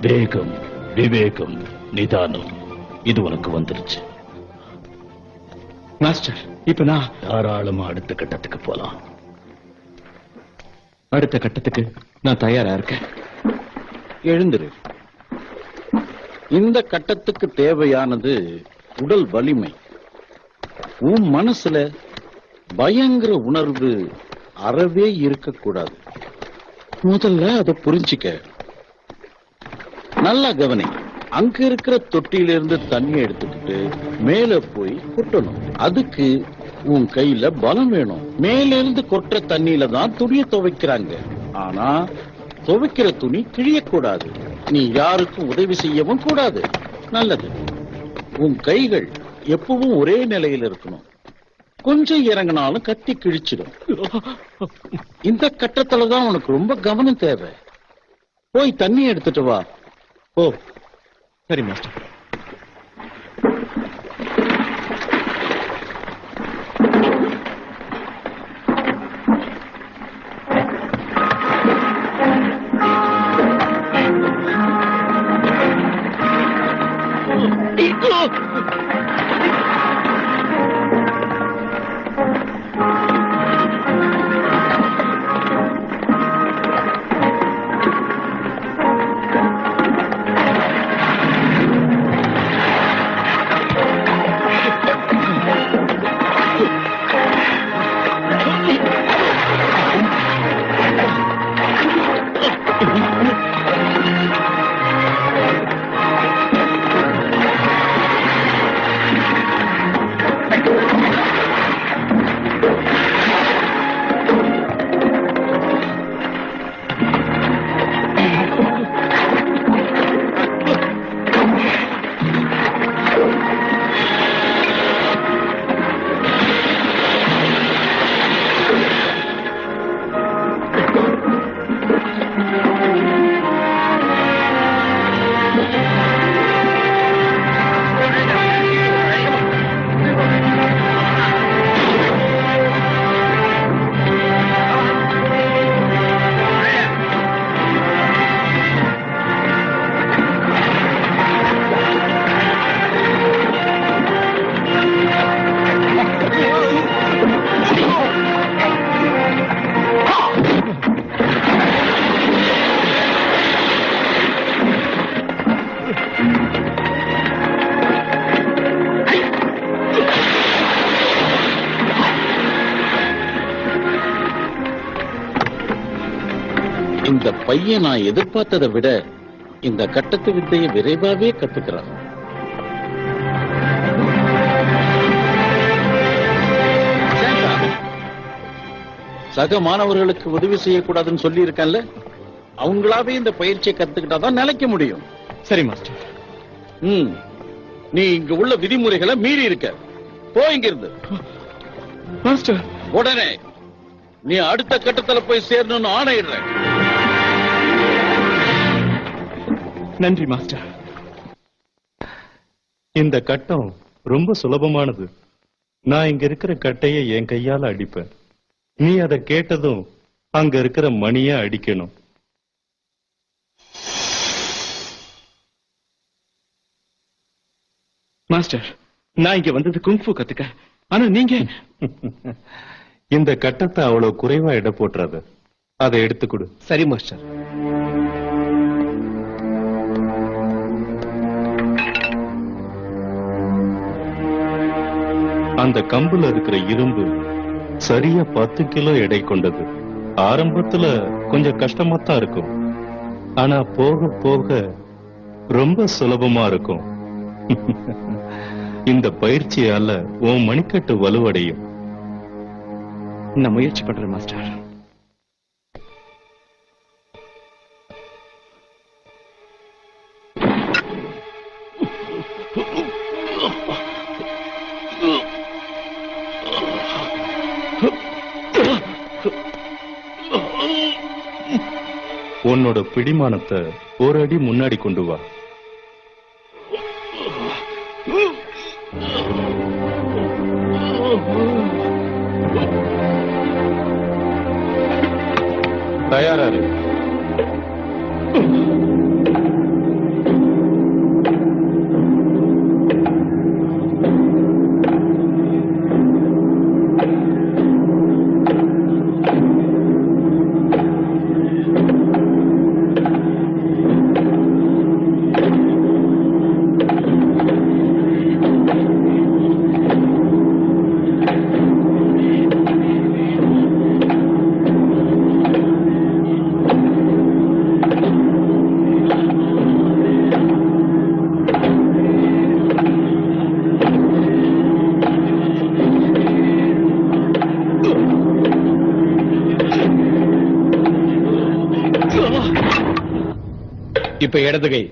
வேகம், விவேகம், நிதானம், இது உனக்கு வந்துருச்சு. மாஸ்டர், இப்ப நான் தாராளமா அடுத்த கட்டத்துக்கு போலாம். அடுத்த கட்டத்துக்கு நான் தயாரா இருக்கேன். எழுந்திரு. இந்த கட்டத்துக்கு தேவையானது உடல் வலிமை. உன் மனசுல பயங்கர உணர்வு அறவே இருக்கக்கூடாது. முதல்ல அதை புரிஞ்சுக்க. நல்லா கவனி. அங்க இருக்கிற தொட்டியிலிருந்து தண்ணி எடுத்துக்கிட்டு மேல போய் கொட்டணும். அதுக்கு உன் கையில பலம் வேணும். மேல இருந்து கொட்டுற தண்ணியில தான் துணியை துவைக்கிறாங்க. ஆனா துவைக்கிற துணி கிழியக்கூடாது. நீ யாருக்கும் உதவி செய்யவும் கூடாது. நல்லது. உன் கைகள் எப்பவும் ஒரே நிலையில் இருக்கணும். கொஞ்சம் இறங்கினாலும் கத்தி கிழிச்சிடும். இந்த கட்டத்துலதான் உனக்கு ரொம்ப கவனம் தேவை. போய் தண்ணி எடுத்துட்டு வா. ஓ, சரி மாஸ்டர். இந்த பையன் நான் எதிர்பார்த்ததை விட இந்த கட்டத்து வித்தையை விரைவாவே கத்துக்கிறான். சக மாணவர்களுக்கு உதவி செய்யக்கூடாதுன்னு சொல்லி இருக்கேன்ல, அவங்களாவே இந்த பயிற்சியை கத்துக்கிட்டாதான் நிலைக்க முடியும். சரி மாஸ்டர். நீ இங்க உள்ள விதிமுறைகளை மீறி இருக்க. போ இங்கிருந்து. மாஸ்டர், உடனே நீ அடுத்த கட்டத்துல போய் சேரணும்னு ஆணையிடுறேன். நன்றி மாஸ்டர். இந்த கட்டம் ரொம்ப சுலபமானது. நான் இங்க இருக்கிற கட்டையை என் கையால அடிப்பேன். நீ அதை கேட்டதும் அங்க இருக்கிற மணிய அடிக்கணும். மாஸ்டர், நான் இங்க வந்தது குங்ஃபு கத்துக்க. ஆனா நீங்க இந்த கட்டத்தை அவ்வளவு குறைவா இட போட்டுறாத. அதை எடுத்து கொடு. சரி மாஸ்டர். அந்த கம்புல இருக்கிற இரும்பு சரியா 10 கிலோ எடை கொண்டது. ஆரம்பத்துல கொஞ்சம் கஷ்டமாத்தான் இருக்கும், ஆனா போக போக ரொம்ப சுலபமா இருக்கும். இந்த பயிற்சியால உன் மணிக்கட்டு வலுவடையும். நான் முயற்சி பண்றேன் மாஸ்டர். உன்னோட பிடிமானத்தை ஒரு அடி முன்னாடி கொண்டு வா. தயாராரு? இப்ப இடது கை.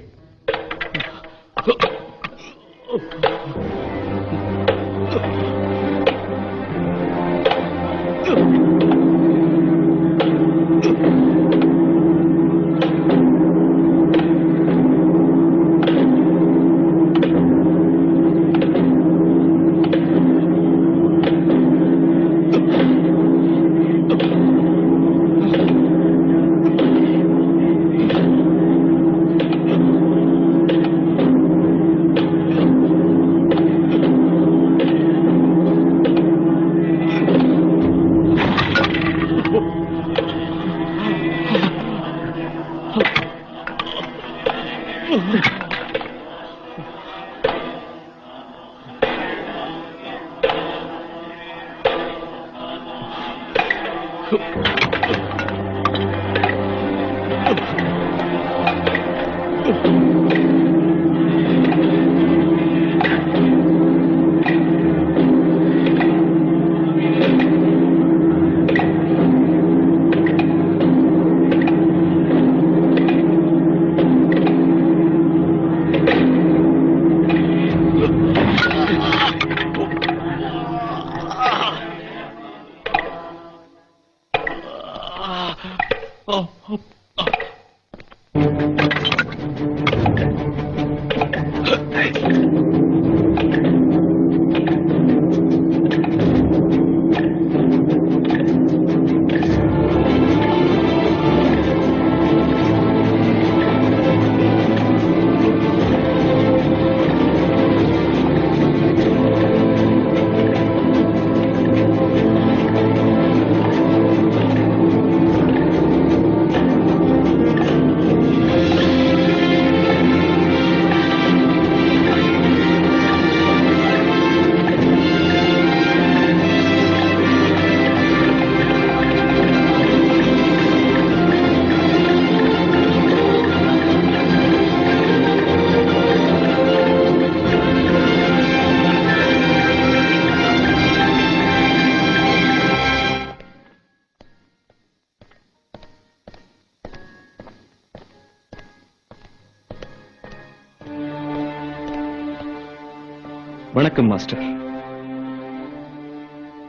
வணக்கம் மாஸ்டர்.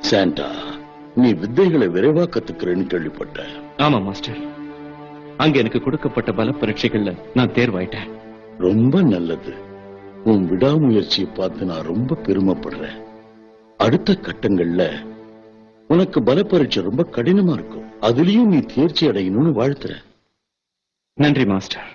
சாண்டா, நீ வித்தைகளை விரைவா கத்துக்கிறேன்னு கேள்விப்பட்டேன். ஆமா மாஸ்டர். அங்க எனக்கு கொடுக்கப்பட்ட பல பரீட்சைகள்ல நான் தேர்வாயிட்டேன். ரொம்ப நல்லது. உன் விடாமுயற்சியை பார்த்து நான் ரொம்ப பெருமைப்படுறேன். அடுத்த கட்டங்கள்ல உனக்கு பல பரீட்சை ரொம்ப கடினமா இருக்கும். அதுலயும் நீ தேர்ச்சி அடையணும்னு வாழ்த்துறேன். நன்றி மாஸ்டர்.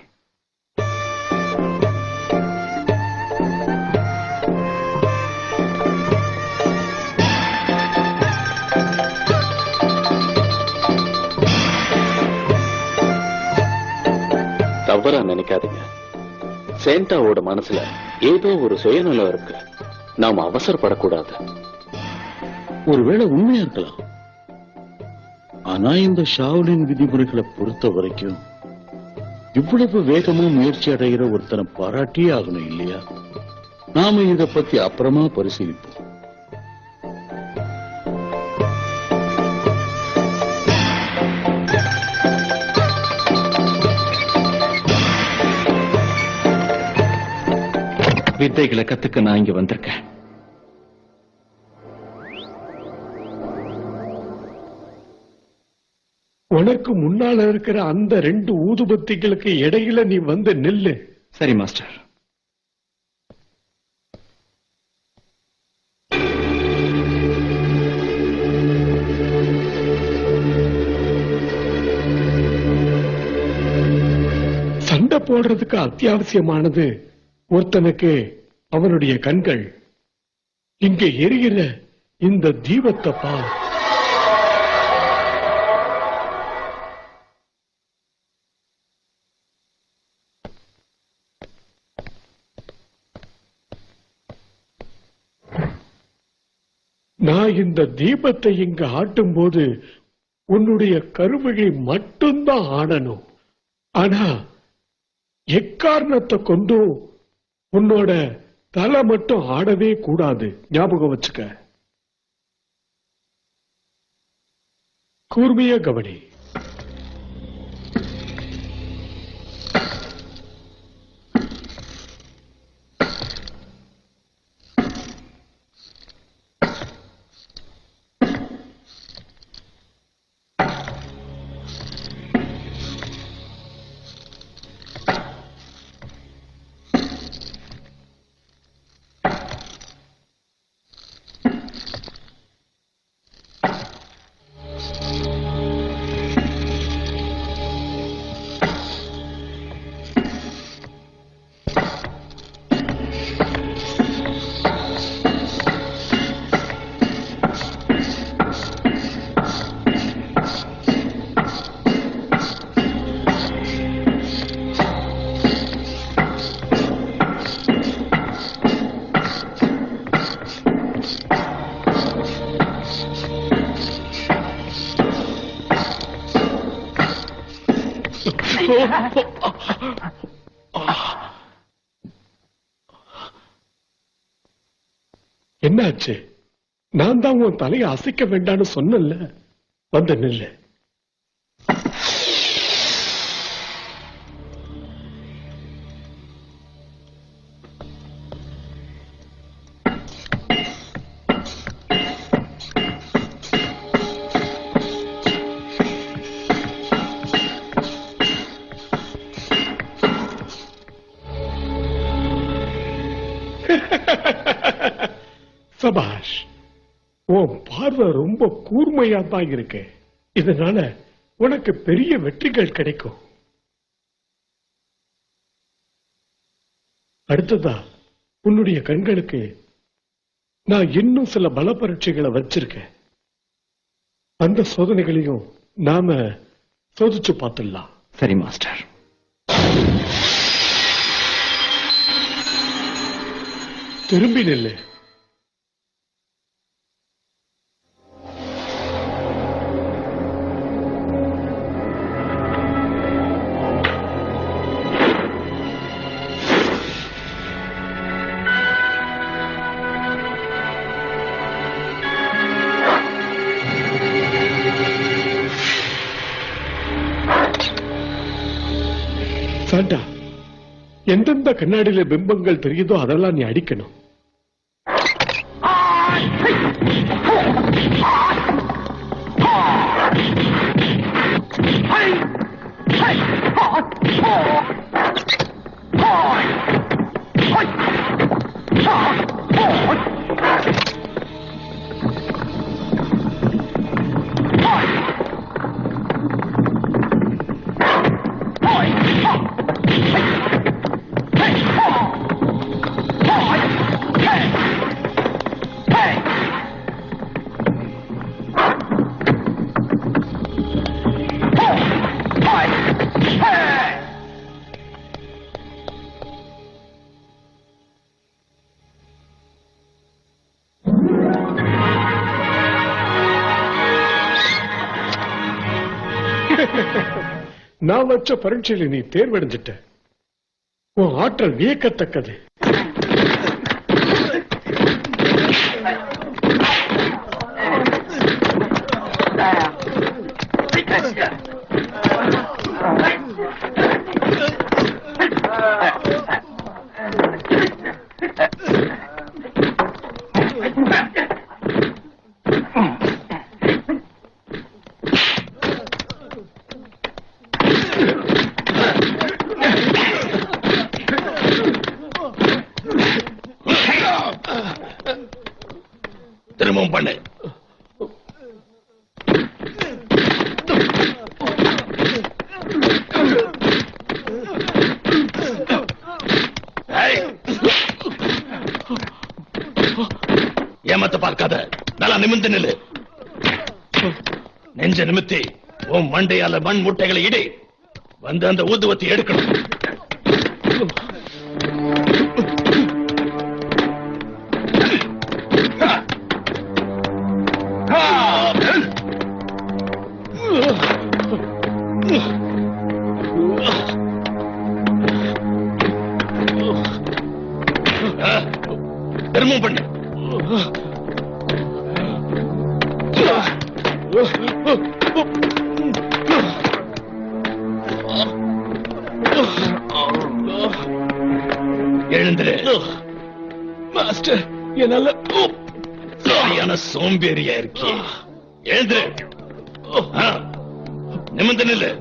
தவறா நினைக்காதீங்க. சேண்டாவோட மனசுல ஏதோ ஒரு சுயநலம் இருக்கு. நாம அவசரப்படக்கூடாது. ஒருவேளை உண்மையா இருக்கலாம். ஆனா இந்த ஷாவ்லின் விதிமுறைகளை பொறுத்த வரைக்கும் இவ்வளவு வேகமா முயற்சி அடைகிற ஒருத்தனை பாராட்டியே ஆகணும் இல்லையா? நாம இத பத்தி அப்புறமா பரிசீலிப்போம். வித்தைகளை கத்துக்க நான் இங்க வந்திருக்கேன். உனக்கு முன்னால இருக்கிற அந்த 2 ஊதுபத்திகளுக்கு இடையில நீ வந்து நில்லு. சரி மாஸ்டர். சண்டை போடுறதுக்கு அத்தியாவசியமானது ஒருத்தனுக்கு அவனுடைய கண்கள். இங்க எரிகிற இந்த தீபத்தை பார். நான் இந்த தீபத்தை இங்க ஆட்டும் போது உன்னுடைய கருவிழி மட்டும்தான் ஆடணும். ஆனா எக்காரணத்தை கொண்டும் உன்னோட தலை மட்டும் ஆடவே கூடாது. ஞாபகம் வச்சுக்க. கூர்மையா கவனி. என்னாச்சு? நான் தான் உன் தலையை அசைக்க வேண்டாம்னு சொன்னல. வந்து நில்லு. சபாஷ், உன் பார்வை ரொம்ப கூர்மையா தான் இருக்கு. இதனால உனக்கு பெரிய வெற்றிகள் கிடைக்கும். அடுத்ததா உன்னுடைய கண்களுக்கு நான் இன்னும் சில பல பரீட்சைகளை வச்சிருக்கேன். அந்த சோதனைகளையும் நாம சோதிச்சு பார்த்துடலாம். சரி மாஸ்டர். திரும்பி நில்லு. சாண்டா, எந்தெந்த கண்ணாடியில பிம்பங்கள் தெரியுதோ அதெல்லாம் நீ அடிக்கணும். நான் வச்ச பரீட்சையில நீ தேர்வடைஞ்சிட்ட. உன் ஆற்றல் வியக்கத்தக்கது. திரும்பவும் பண்ணு. ஏமாத்த பார்க்காத, நல்லா நிமிர்ந்து நில்லு. நெஞ்ச நிமித்தி உன் மண்டையால மண் முட்டைகளை இடி. வந்து அந்த ஊதுவத்தை எடுக்கணும். திரும்பவும் பண்ணு. எழுந்துரு. மாஸ்டர், என்னால சரியான சோம்பேறியா இருக்கே. எழுந்துரு. நிமிர்ந்து நில்லு.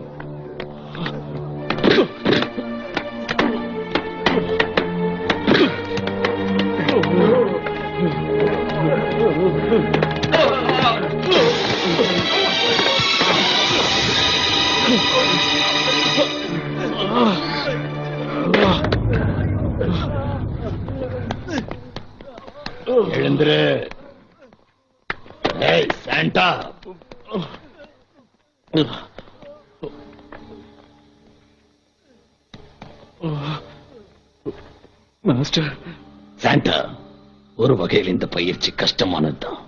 எழுந்துரு. ஏய் சாண்டா, மாஸ்டர். சாண்டா, ஒரு வகையில் இந்த பயிற்சி கஷ்டமானதுதான்.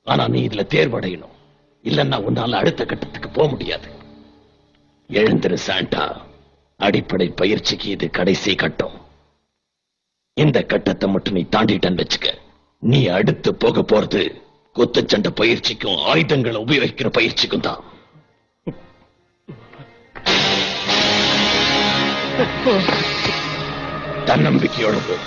ஆனா நீ இதுல தேர்வடையணும். இல்லன்னா உன்னால அடுத்த கட்டத்துக்கு போக முடியாது. எழுந்திரு சாண்டா. அடிப்படை பயிற்சிக்கு இது கடைசி கட்டம். இந்த கட்டத்தை மட்டும் நீ தாண்டிட்டன்னு வச்சுக்க, நீ அடுத்து போக போறது குத்துச்சண்டை பயிற்சிக்கும் ஆயுதங்களை உபயோகிக்கிற பயிற்சிக்கும் தான். தன்னம்பிக்கையோட போ.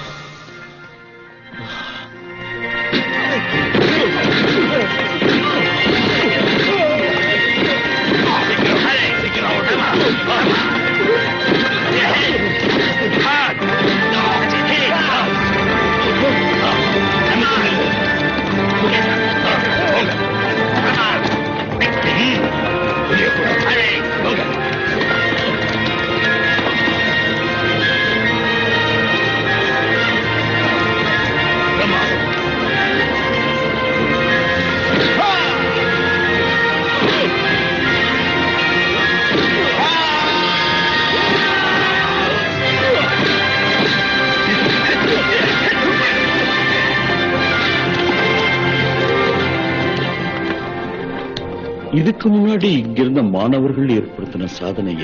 இதுக்கு முன்னாடி இங்கிருந்த மாணவர்கள் ஏற்படுத்தின சாதனைய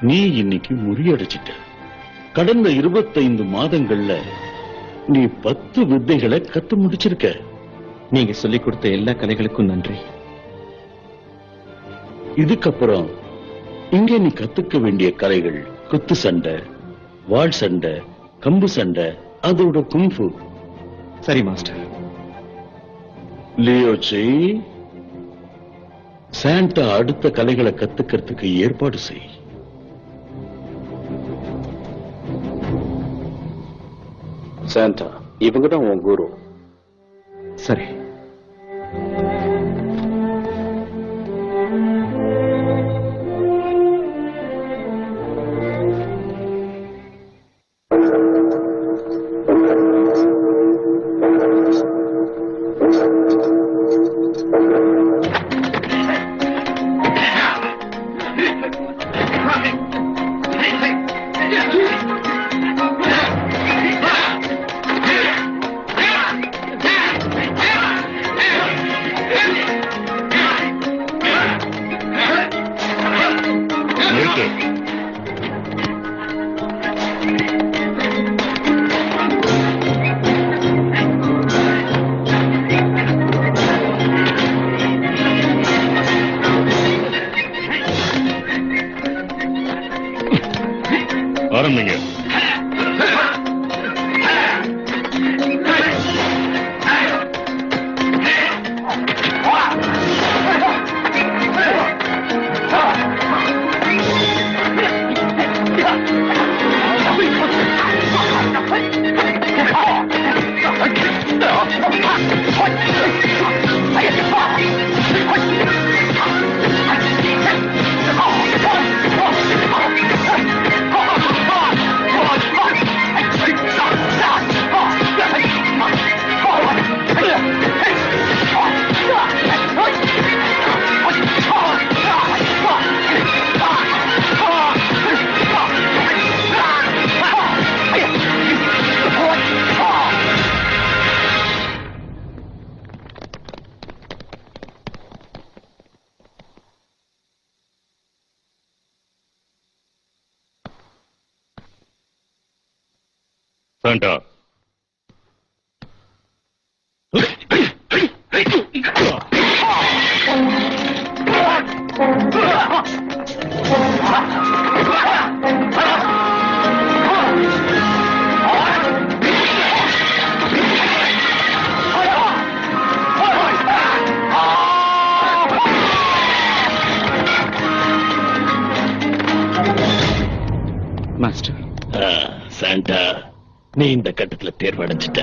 நீ இன்னைக்கு முறியடிச்சிட்ட. கடந்த 25 மாதங்கள்ல நீ 10 வித்தைகளை கத்து முடிச்சிருக்க. நீங்க சொல்லிக் கொடுத்த எல்லா கலைகளுக்கும் நன்றி. இதுக்கப்புறம் இங்க நீ கத்துக்க வேண்டிய கலைகள் குத்து சண்டை, வாள் சண்டை, கம்பு சண்டை, அதோட குங்ஃபு. சரி மாஸ்டர். லியோச்சி, சாண்டா அடுத்த கலைகளை கத்துக்கிறதுக்கு ஏற்பாடு செய். சாண்டா, இவங்க தான் உன் குரு. சரி. ஆரம்பிங்க. Santa, master. சாண்டா, நீ இந்த கட்டத்துல தேர்வடைஞ்சிட்ட.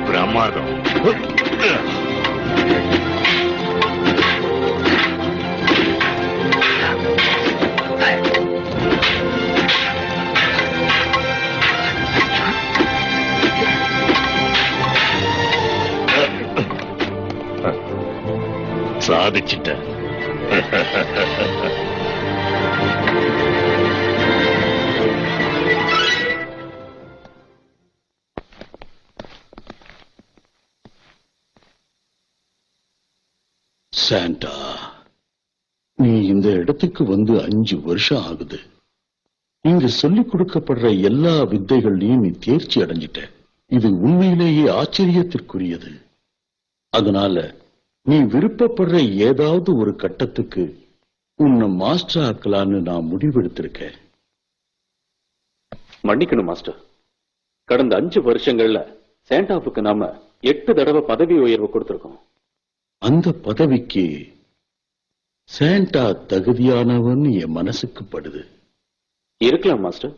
பிரமாதம். சாதிச்சிட்ட. சாண்டா, நீ இந்த இடத்துக்கு வந்து 5 வருஷம் ஆகுது. இங்க சொல்லிக் கொடுக்கப்படுற எல்லா வித்தைகள்லயும் நீ தேர்ச்சி அடைஞ்சிட்ட. இது உண்மையிலேயே ஆச்சரியத்திற்குரியது. அதனால நீ விருப்பப்படுற ஏதாவது ஒரு கட்டத்துக்கு உன்னை மாஸ்டர் ஆக்கலான்னு நான் முடிவெடுத்திருக்கேன். மன்னிக்கணும் மாஸ்டர். கடந்த 5 வருஷங்கள்ல சாண்டாவுக்கு நாம 8 தடவை பதவி உயர்வு கொடுத்திருக்கோம். அந்த பதவிக்கு சாண்டா தகுதியானவன் என் மனசுக்கு படுது. இருக்கலாம் மாஸ்டர்.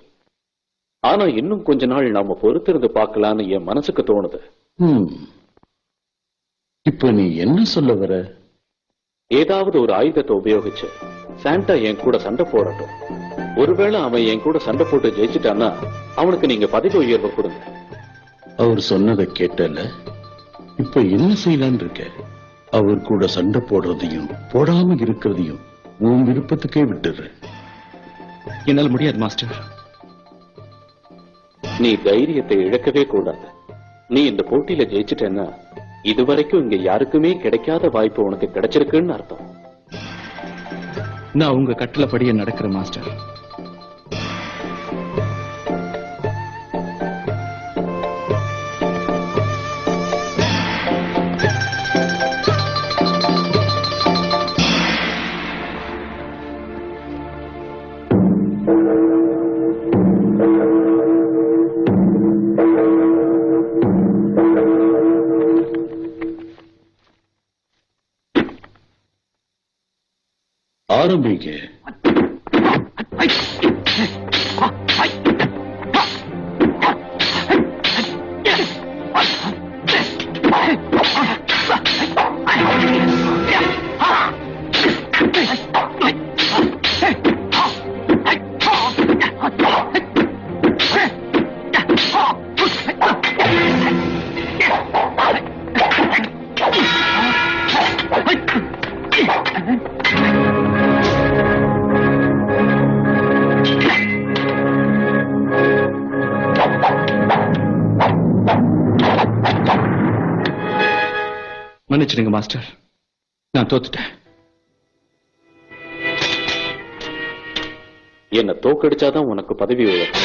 ஆனா இன்னும் கொஞ்ச நாள் நாம பொறுத்திருந்து பார்க்கலான்னு என் மனசுக்கு தோணுது. இப்ப நீ என்ன சொல்ல வர? ஏதாவது ஒரு ஆயுதத்தை உபயோகிச்சு சாண்டா என் கூட சண்டை போடட்டும். ஒருவேளை அவன் என் கூட சண்டை போட்டு ஜெயிச்சுட்டான்னா அவனுக்கு நீங்க பதவி உயர்வு கொடுங்க. அவர் சொன்னதை கேட்டல. இப்ப என்ன செய்யலான்னு இருக்க? அவர் கூட சண்டை போடுறதையும் போடாம இருக்கிறதையும் உன் விருப்பத்துக்கே விட்டுற. என்னால் முடியாது மாஸ்டர். நீ தைரியத்தை இழக்கவே கூடாது. நீ இந்த போட்டியில ஜெயிச்சுட்டேன்னா இதுவரைக்கும் இங்க யாருக்குமே கிடைக்காத வாய்ப்பு உனக்கு கிடைச்சிருக்குன்னு அர்த்தம். நான் உங்க கட்டளைப்படியே நடக்கிறேன் மாஸ்டர். ஆரம்பிங்க. மன்னிச்சிடுங்க மாஸ்டர், நான் தோத்துட்டேன். என்ன தோக்கடிச்சாதான் உனக்கு பதவி உயர்வு.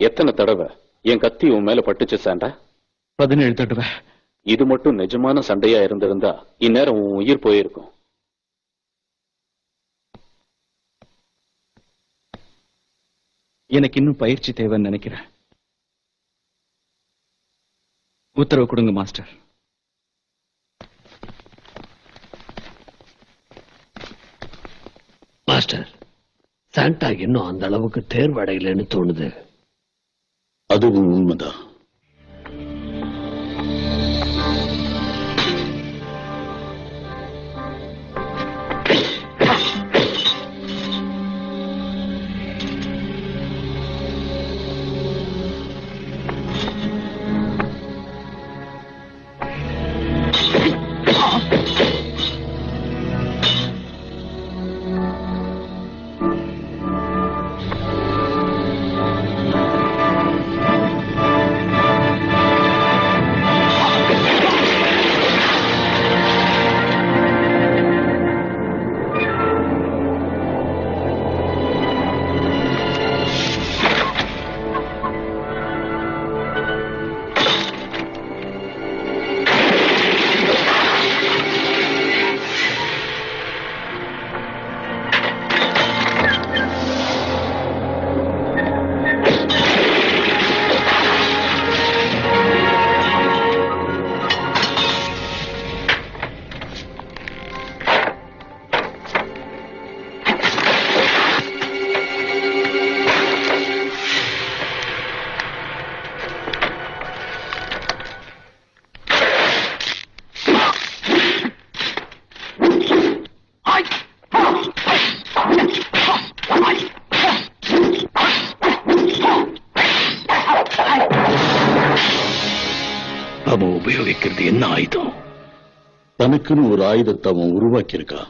எத்தனை தடவை என் கத்தி உன் மேல பட்டுச்சு சாண்டா? 17 தடவை. இது மட்டும் நிஜமான சண்டையா இருந்திருந்தா இந்நேரம் உன் உயிர் போயிருக்கும். எனக்கு இன்னும் பயிற்சி தேவைன்னு நினைக்கிறேன். உத்தரவு கொடுங்க மாஸ்டர். மாஸ்டர், சாண்டா இன்னும் அந்த அளவுக்கு தேர்வடையலன்னு தோணுது. அதுவும் உண்மைதான். அவன் உபயோகிக்கிறது என்ன ஆயுதம்? தனக்குன்னு ஒரு ஆயுதத்தை அவன் உருவாக்கி இருக்கா.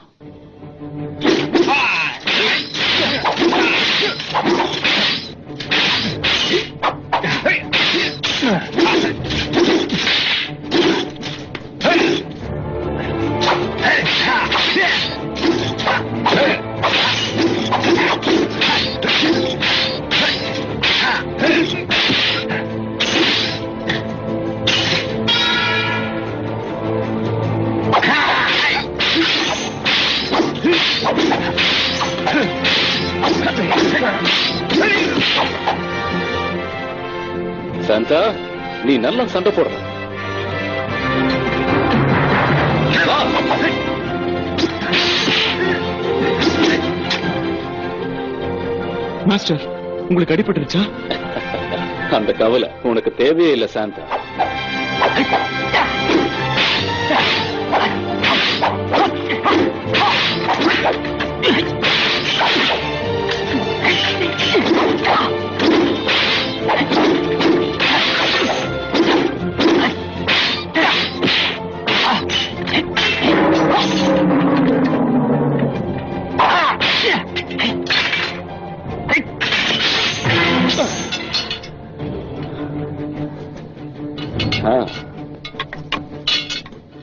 சாண்டா, நீ நல்லா சண்டை போடுற. மாஸ்டர், உங்களுக்கு அடிபட்டுருச்சா? அந்த கவலை உனக்கு தேவையே இல்லை சாண்டா.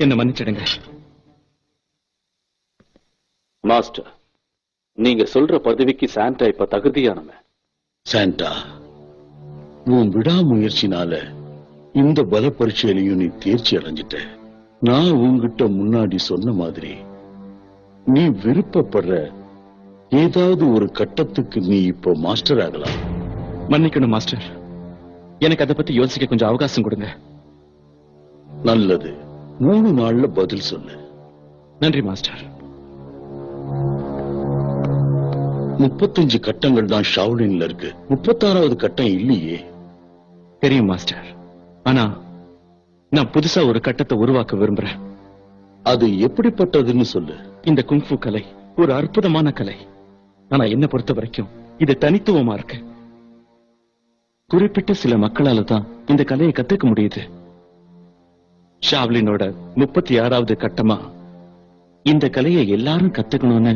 என்ன மன்னிச்சிடுங்க மாஸ்டர். நீங்க சொல்ற பதவிக்கு சாண்டா இப்ப தகுதியானவன். சாண்டா, உன் விடாமுயற்சினால இந்த பல பரீட்சையிலையும் நீ தேர்ச்சி அடைஞ்சிட்ட. நான் உன்கிட்ட முன்னாடி சொன்ன மாதிரி நீ விருப்பப்படுற ஏதாவது ஒரு கட்டத்துக்கு நீ இப்போ மாஸ்டர் ஆகலாம். மன்னிக்கணும் மாஸ்டர், எனக்கு அதை பத்தி யோசிக்க கொஞ்சம் அவகாசம் கொடுங்க. நல்லது, 3 நாள்ல பதில் சொல்லு. நன்றி மாஸ்டர். 35 கட்டங்கள் தான் ஷாவ்லின்ல இருக்கு. 36வது கட்டம் இல்லையே. தெரியும் மாஸ்டர், ஆனா நான் புதுசா ஒரு கட்டத்தை உருவாக்க விரும்புறேன். அது எப்படிப்பட்டதுன்னு சொல்லு. இந்த குங்ஃபு கலை ஒரு அற்புதமான கலை. ஆனா என்ன பொறுத்த வரைக்கும் இது தனித்துவமா இருக்கு. குறிப்பிட்ட சில மக்களால தான் இந்த கலையை கத்துக்க முடியுது. ஷாவ்லினோட 36வது கட்டமா இந்த கலையை எல்லாரும் கத்துக்கணும்னு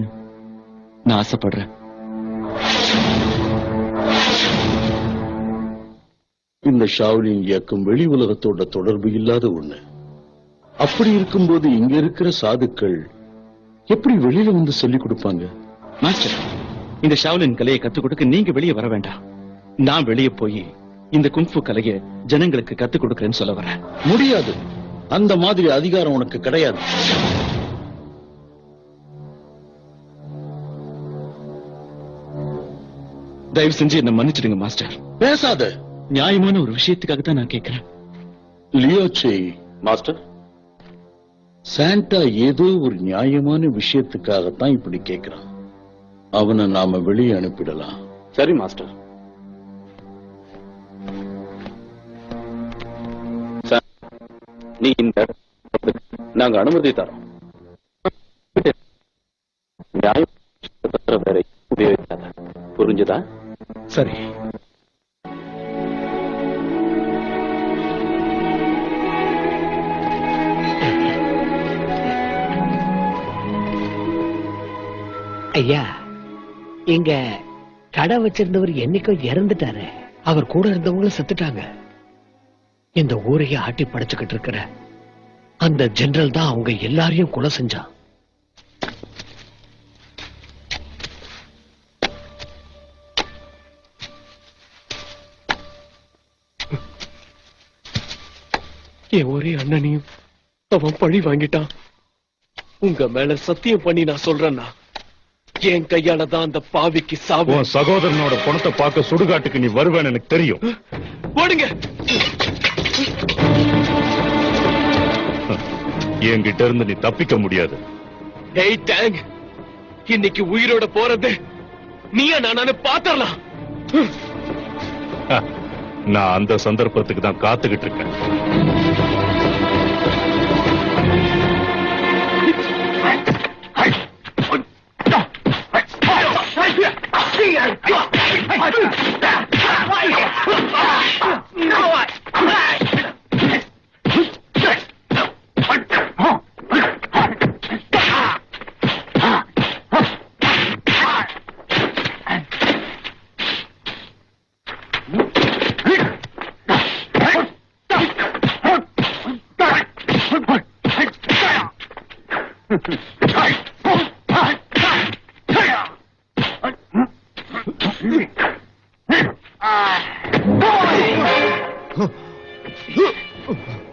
நான் ஆசைப்படுறேன். இந்த ஷாவ்லின் இயக்கம் வெளி உலகத்தோட தொடர்பு இல்லாத ஒண்ணு. அப்படி இருக்கும்போது இங்க இருக்கிற சாதுக்கள் எப்படி வெளியில வந்து சொல்லிக் கொடுப்பாங்க? மாஸ்டர், இந்த ஷாவ்லின் கலையை கத்துக் கொடுக்க நீங்க வெளியே வர வேண்டாம். நான் வெளியே போய் இந்த குங்ஃபு கலையை ஜனங்களுக்கு கத்துக் கொடுக்கறேன்னு சொல்ல வரேன். முடியாது. அந்த மாதிரி அதிகாரம் உனக்கு கிடையாது. தயவு செஞ்சு என்ன மன்னிச்சிடுங்க மாஸ்டர். பேசாத. நியாயமான ஒரு விஷயத்துக்காக தான் நான் கேட்கிறேன். லியோச்சே மாஸ்டர், சாண்டா ஏதோ ஒரு நியாயமான விஷயத்துக்காகத்தான் இப்படி கேட்கிறான். அவனை நாம வெளியே அனுப்பிடலாம். சரி மாஸ்டர். நீ இந்த நாங்க அனுமதி தரோம். நியாயம் வேற உபயோகிக்காத. புரிஞ்சுதா? சரி. ஐயா, இங்க கடை வச்சிருந்தவர் என்னைக்கோ இறந்துட்டாரு. அவர் கூட இருந்தவங்களும் செத்துட்டாங்க. இந்த ஊரையே ஆட்டி படைச்சுக்கிட்டு இருக்கிற அந்த ஜெனரல் தான் அவங்க எல்லாரையும் கொலை செஞ்சான். என் ஒரே அண்ணனையும் அவன் பழி வாங்கிட்டான். உங்க மேல சத்தியம் பண்ணி நான் சொல்றேன்னா, என் கையால தான் அந்த பாவிக்கு சாவு. சகோதரனோட பணத்தை பார்க்க சுடுகாட்டுக்கு நீ வருவேன்னு எனக்கு தெரியும். ஓடுங்க. என்கிட்ட இருந்து நீ தப்பிக்க முடியாது. டேய் டேங், இன்னைக்கு உயிரோட போறது நீயா நானு பாத்தரலாம். நான் அந்த சந்தர்ப்பத்துக்கு தான் காத்துக்கிட்டு இருக்கேன்.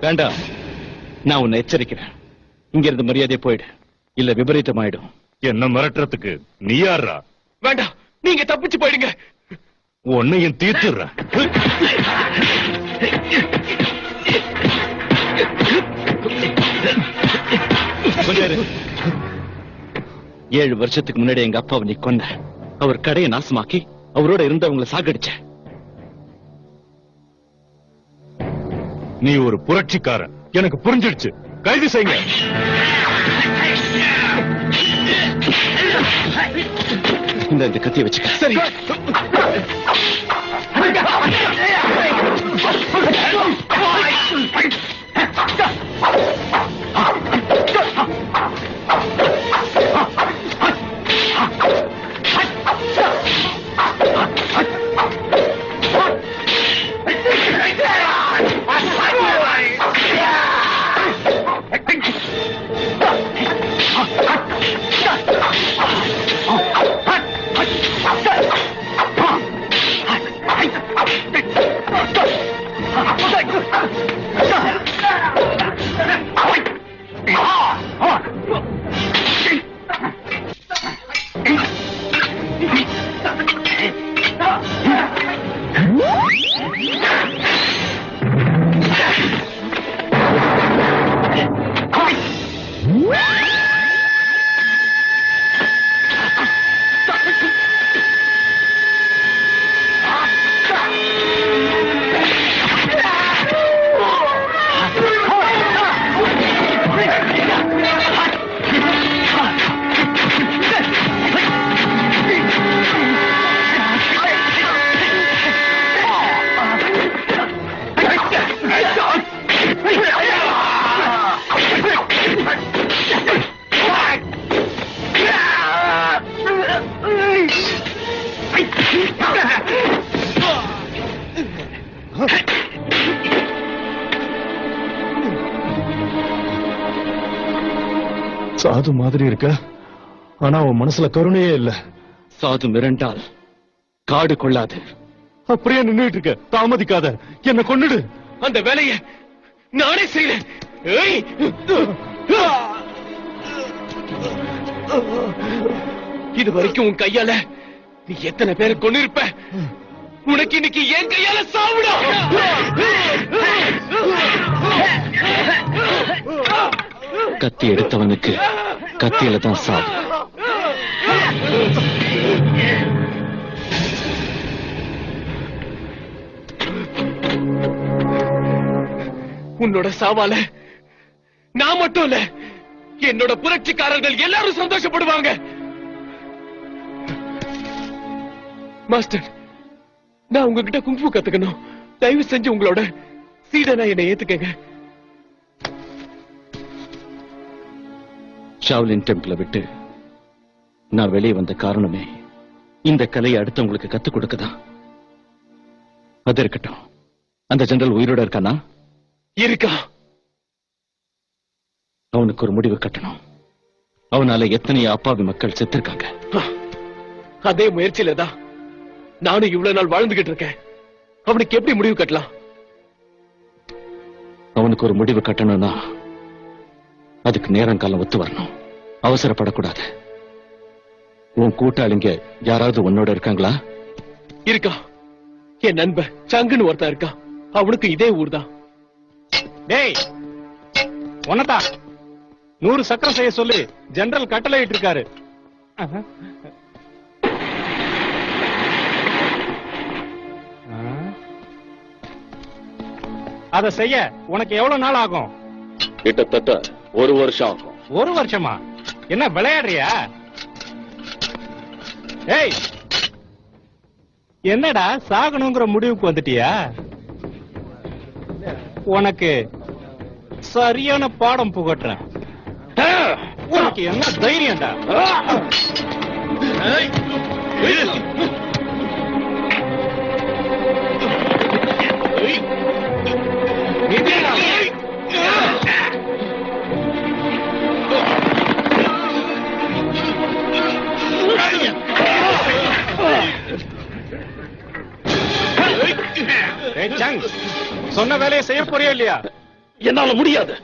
வேண்டாம், நான் உன்னை எச்சரிக்கிறேன். இங்க இருந்து மரியாதையை போயிடு, இல்ல விபரீதமாயிடும். என்ன மிரட்டுறதுக்கு நீ யாரா? வேண்டாம், நீங்க தப்பிச்சு போயிடுங்க. உன்னையும் தீர்த்துடுறேன். கொஞ்சம் இரு. 7 வருஷத்துக்கு முன்னாடி எங்க அப்பாவை நீ கொன்ன. அவர் கடையை நாசமாக்கி அவரோட இருந்தவங்களை சாகடிச்ச. நீ ஒரு புரட்சிக்காரன், எனக்கு புரிஞ்சிடுச்சு. கைது செய்யுங்க. இந்த கத்தியை வச்சுக்க. சரி. சாது மாதிரி இருக்க, ஆனா உன் மனசுல கருணையே இல்ல. சாது மிரண்டால் காடு கொள்ளாது. அப்படியே நின்னுட்டு இருக்க, தாமதிக்காத, என்ன கொன்னுடு. அந்த வேலையை நானே செய்யறேன். இது வரைக்கும் உன் கையால நீ எத்தனை பேரை கொன்னிருப்ப? உனக்கு இன்னைக்கு என் கையால சாவுடா. கத்தி எடுத்தவனுக்கு கத்தியில தான் சாவு. உன்னோட சாவால நான் மட்டும் இல்ல, என்னோட புரட்சிக்காரர்கள் எல்லாரும் சந்தோஷப்படுவாங்க. மாஸ்டர், நான் உங்ககிட்ட குங்ஃபு கத்துக்கணும். தயவு செஞ்சு உங்களோட சீடனா என்னை ஏத்துக்கங்க. ஷாவ்லின் டெம்பிள விட்டு நான் வெளியே வந்த காரணமே இந்த கலையை அடுத்தவங்களுக்கு கத்துக் கொடுக்கதான். அது இருக்கட்டும், அந்த ஜெனரல் உயிரோட இருக்கானா? இருக்கா. அவனுக்கு ஒரு முடிவு கட்டணும். அவனால எத்தனை அப்பாவி மக்கள் செத்திருக்காங்க. அதே முயற்சியில தான் நானும் இவ்வளவு நாள் வாழ்ந்துகிட்டு இருக்கேன். அவனுக்கு எப்படி முடிவு கட்டலாம்? அவனுக்கு ஒரு முடிவு கட்டணும்னா அதுக்கு நேரம் காலம் ஒத்து வரணும். அவசரப்படக்கூடாது. உன் கூட்டாளிங்க யாராவது உன்னோட இருக்காங்களா? இருக்கா. என் நண்பன் சங்குன்னு ஒருத்தன் இருக்கா. அவனுக்கு இதே ஊர் தான். டேய், உன்னதா 100 சக்கரம் செய்ய சொல்லி ஜெனரல் கட்டளை இட்டு இருக்காரு. அத செய்ய உனக்கு எவ்வளவு நாள் ஆகும்? கிட்டத்தட்ட 1 வருஷம் ஆகும். 1 வருஷமா? என்ன விளையாடுறியா? ஏய், என்னடா சாகணுங்கிற முடிவுக்கு வந்துட்டியா? உனக்கு சரியான பாடம் புகட்டுறேன். உனக்கு என்ன தைரியம்டா? சொன்ன வேலையை செய்ய போறியா இல்லையா? என்னால முடியாது.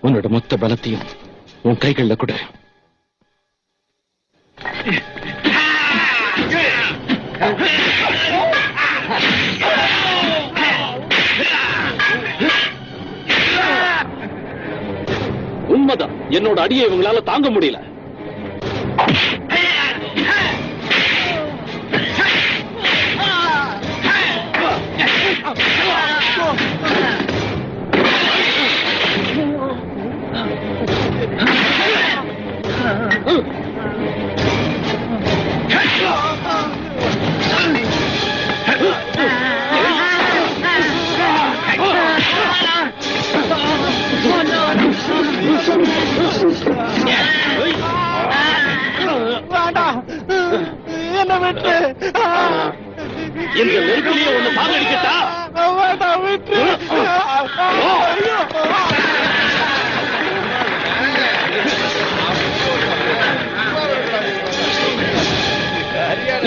உன்னோட மொத்த பலத்தையும் உன் கைகள்ல கூட. உண்மைதான், என்னோட அடியை இவங்களால தாங்க முடியல. என்ன விட்டு இந்த நெருக்கடியை ஒண்ணு சாகடிக்கட்டா? விட்டு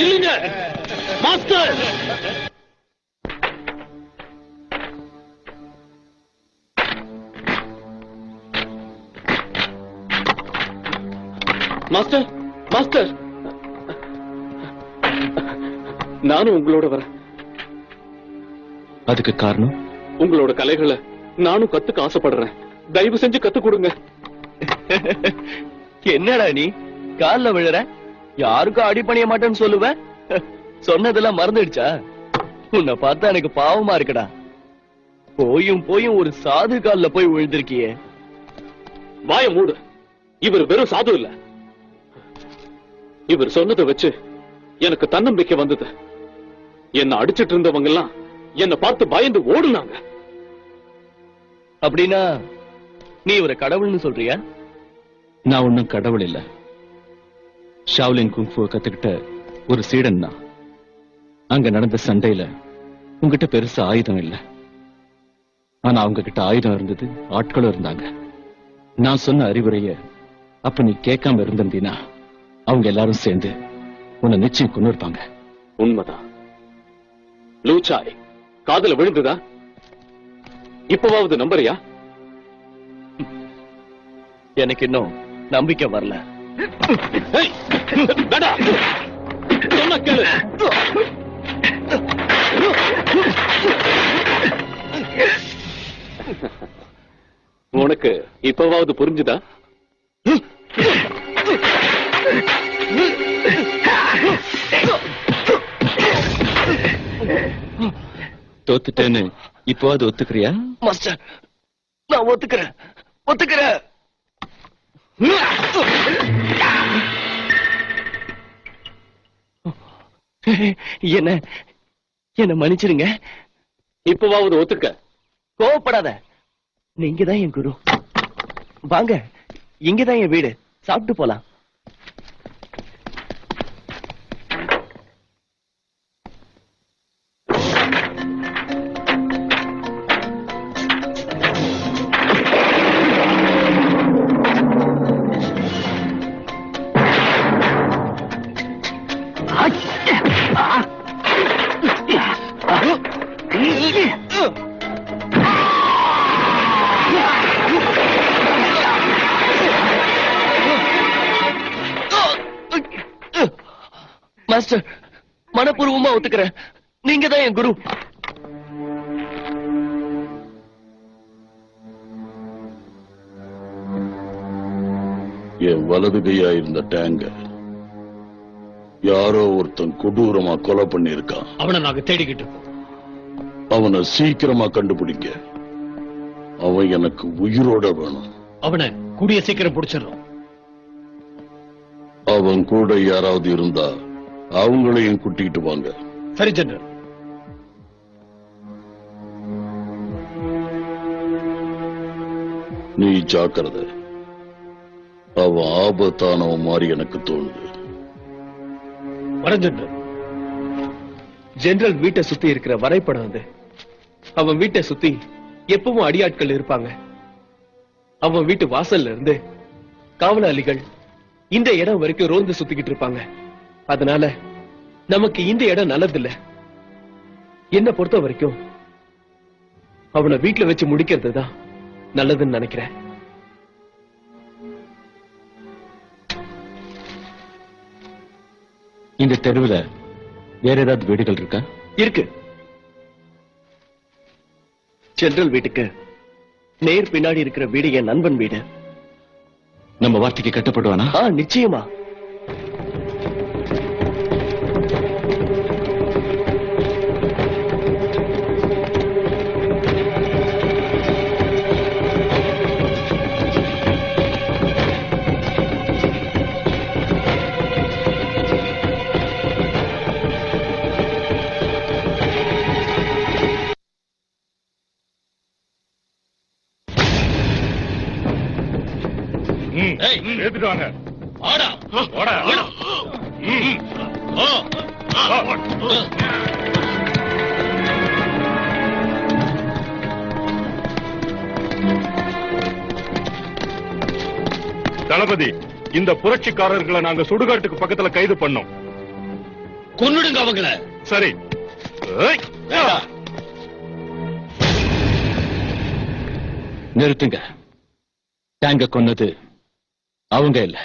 இல்லைங்க மாஸ்டர். மாஸ்டர், மாஸ்டர், நானும் உங்களோட வரேன். அதுக்கு காரணம் உங்களோட கலைகளை நானும் கத்துக்க ஆசைப்படுறேன். தயவு செஞ்சு கத்து கொடுங்க. என்னடா நீ கால்ல விழுற? யாருக்கும் அடி பண்ணிய மாட்டேன்னு சொல்லுவ? சொன்னதெல்லாம் மறந்துடுச்சா? உன்னை பார்த்தா எனக்கு பாவமா இருக்குடா. போயும் போயும் ஒரு சாது கால்ல போய் விழுந்திருக்கியே. வாய மூடு. இவர் வெறும் சாது இல்ல. இவர் சொன்னதை வச்சு எனக்கு தன்னம்பிக்கை வந்தது. என்ன அடிச்சிட்டு இருந்தவங்க எல்லாம் என்ன பார்த்து பயந்து ஓடுனாங்க. அப்படின்னா நீ இவரை கடவுள்னு சொல்றியா? நான் ஒன்னும் கடவுள் இல்ல. ஷாவ்லின் குங்ஃபுவை கத்துக்கிட்ட ஒரு சீடன் தான். அங்க நடந்த சண்டையில உங்ககிட்ட பெருசா ஆயுதம் இல்ல. ஆனா அவங்க கிட்ட ஆயுதம் இருந்தது, ஆட்களும் இருந்தாங்க. நான் சொன்ன அறிவுரைய அப்ப நீ கேட்காம இருந்தீனா அவங்க எல்லாரும் சேர்ந்து உன்னை நிச்சயம் கொண்டு இருப்பாங்க. உண்மைதான். லூச்சாய் காதல விழுந்துதா? இப்பவாவது நம்புறியா? எனக்கு இன்னும் நம்பிக்கை வரல. சொன்ன கேளு. உனக்கு இப்பவாவது புரிஞ்சுதா? தோத்துட்டேன்னு இப்போது ஒத்துக்கிறியா? மாஸ்டர், நான் ஒத்துக்கிறேன். என்ன மன்னிச்சிருங்க. இப்பவாவது ஒத்துக்க. கோவப்படாத. நீங்க தான் என் குரு. வாங்க, இங்கதான் என் வீடு. சாப்பிட்டு போலாம். மாஸ்டர், மனப்பூர்வமா ஒத்துக்கிறேன். நீங்க தான் என் குரு. என் வலது கையா இருந்த டேங்க யாரோ ஒருத்தன் கொடூரமா கொலை பண்ணிருக்கான். அவனை நாங்க தேடிக்கிட்டு இருக்கோம். அவனை சீக்கிரமா கண்டுபிடிக்க. அவன் எனக்கு உயிரோட வேணும். அவனை கூடிய சீக்கிரம் பிடிச்சிடறோம். அவன் கூட யாராவது இருந்தா அவங்களையும் கூட்டிட்டு வாங்க. சரி ஜெனரல். நீ ஜாக்கிரதை. அவன் ஆபத்தானவன் மாதிரி எனக்கு தோணுது. வர ஜெனரல். ஜெனரல் வீட்டை சுத்தி இருக்கிற வரைபடம் அது. அவன் வீட்டை சுத்தி எப்பவும் அடியாட்கள் இருப்பாங்க. அவன் வீட்டு வாசல்ல இருந்து காவலாளிகள் இந்த இடம் வரைக்கும் ரோந்து சுத்திக்கிட்டு இருப்பாங்க. அதனால நமக்கு இந்த இடம் நல்லதில்ல. என்ன பொறுத்த வரைக்கும் அவனை வீட்டுல வச்சு முடிக்கிறது தான் நல்லதுன்னு நினைக்கிறேன். இந்த தெருவுல வேற ஏதாவது வீடுகள் இருக்கா? இருக்கு. ஜெனரல் வீட்டுக்கு நேர் பின்னாடி இருக்கிற வீடு என் நண்பன் வீடு. நம்ம வார்த்தைக்கு கட்டப்படுவானா? நிச்சயமா. எடுத்துட்டு தளபதி, இந்த புரட்சிக்காரர்களை நாங்க சுடுகாட்டுக்கு பக்கத்துல கைது பண்ணோம். கொன்னுடுங்க அவங்கள. சரி. நிறுத்துங்க. டேங்க கொன்னது அவங்க இல்ல,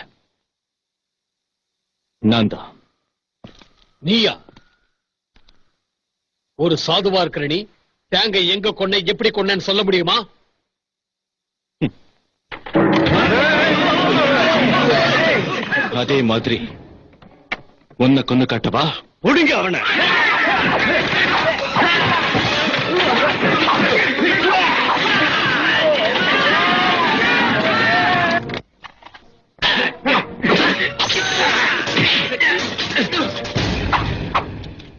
நான் தான். நீயா? ஒரு சாதுவா இருக்கிற நீ டேங்கை எங்க கொன்ன, எப்படி கொன்னேன்னு சொல்ல முடியுமா? அதே மாதிரி உன்னை கொன்னு காட்டவா? ஒடுங்க அவனை.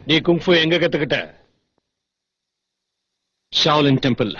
நீ குங்ஃபு எங்க கத்துக்கிட்ட? Shaolin temple.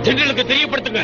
ஜெனரலுக்கு தெரியப்படுத்துங்க.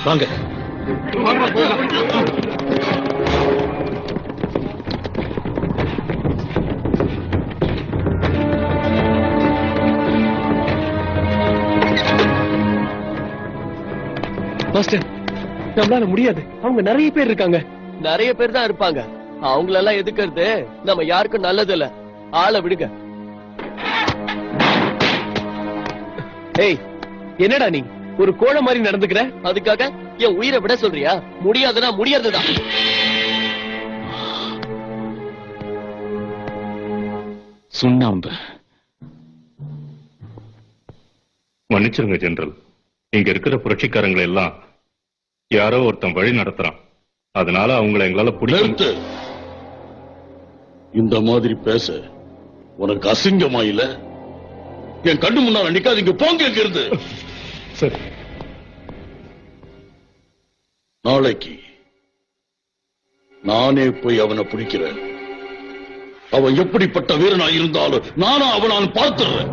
வாங்க. மாஸ்டர், நம்மளால முடியாது. அவங்க நிறைய பேர் இருக்காங்க. நிறைய பேர் தான் இருப்பாங்க. அவங்களெல்லாம் எதுக்குறது நம்ம யாருக்கும் நல்லது இல்ல. ஆளை விடுங்க. ஏய், என்னடா நீ ஒரு கோழை மாதிரி நடந்துக்கிற? அதுக்காக என் உயிரை விட சொல்றியா? முடியாதுன்னா முடியாதுதான். சுண்ணாம்பு. மன்னிச்சிருங்க ஜெனரல், இங்க இருக்கிற புரட்சிக்காரங்களை எல்லாம் யாரோ ஒருத்தன் வழி நடத்துறான். அதனால அவங்களை எங்களால நிறுத்து. இந்த மாதிரி பேச உனக்கு அசிங்கமா இல்ல? என் கண்ணு முன்னால நிக்காதீங்க, போங்க இருந்து. சரி. நாளைக்கு நானே போய் அவனை பிடிக்கிறேன். அவன் எப்படிப்பட்ட வீரனா இருந்தாலும் நானும் அவனான் பார்த்துறேன்.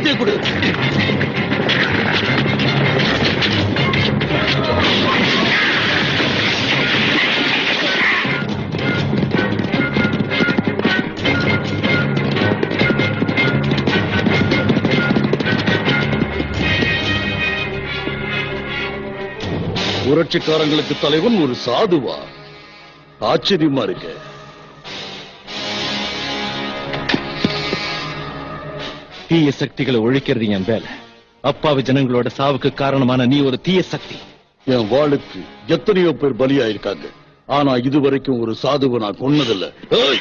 கத்திய கொடு. புரட்சிக்காரங்களுக்கு தலைவன் ஒரு சாதுவா? ஆச்சரியமா இருக்கு. தீய சக்திகளை ஒழிக்கிறது என் வேலை. அப்பாவி ஜனங்களோட சாவுக்கு காரணமான நீ ஒரு தீய சக்தி. என் வாளுக்கு எத்தனையோ பேர் பலியாயிருக்காங்க. ஆனா இதுவரைக்கும் ஒரு சாதுவை நான் கொன்னதில்லை. ஏய்!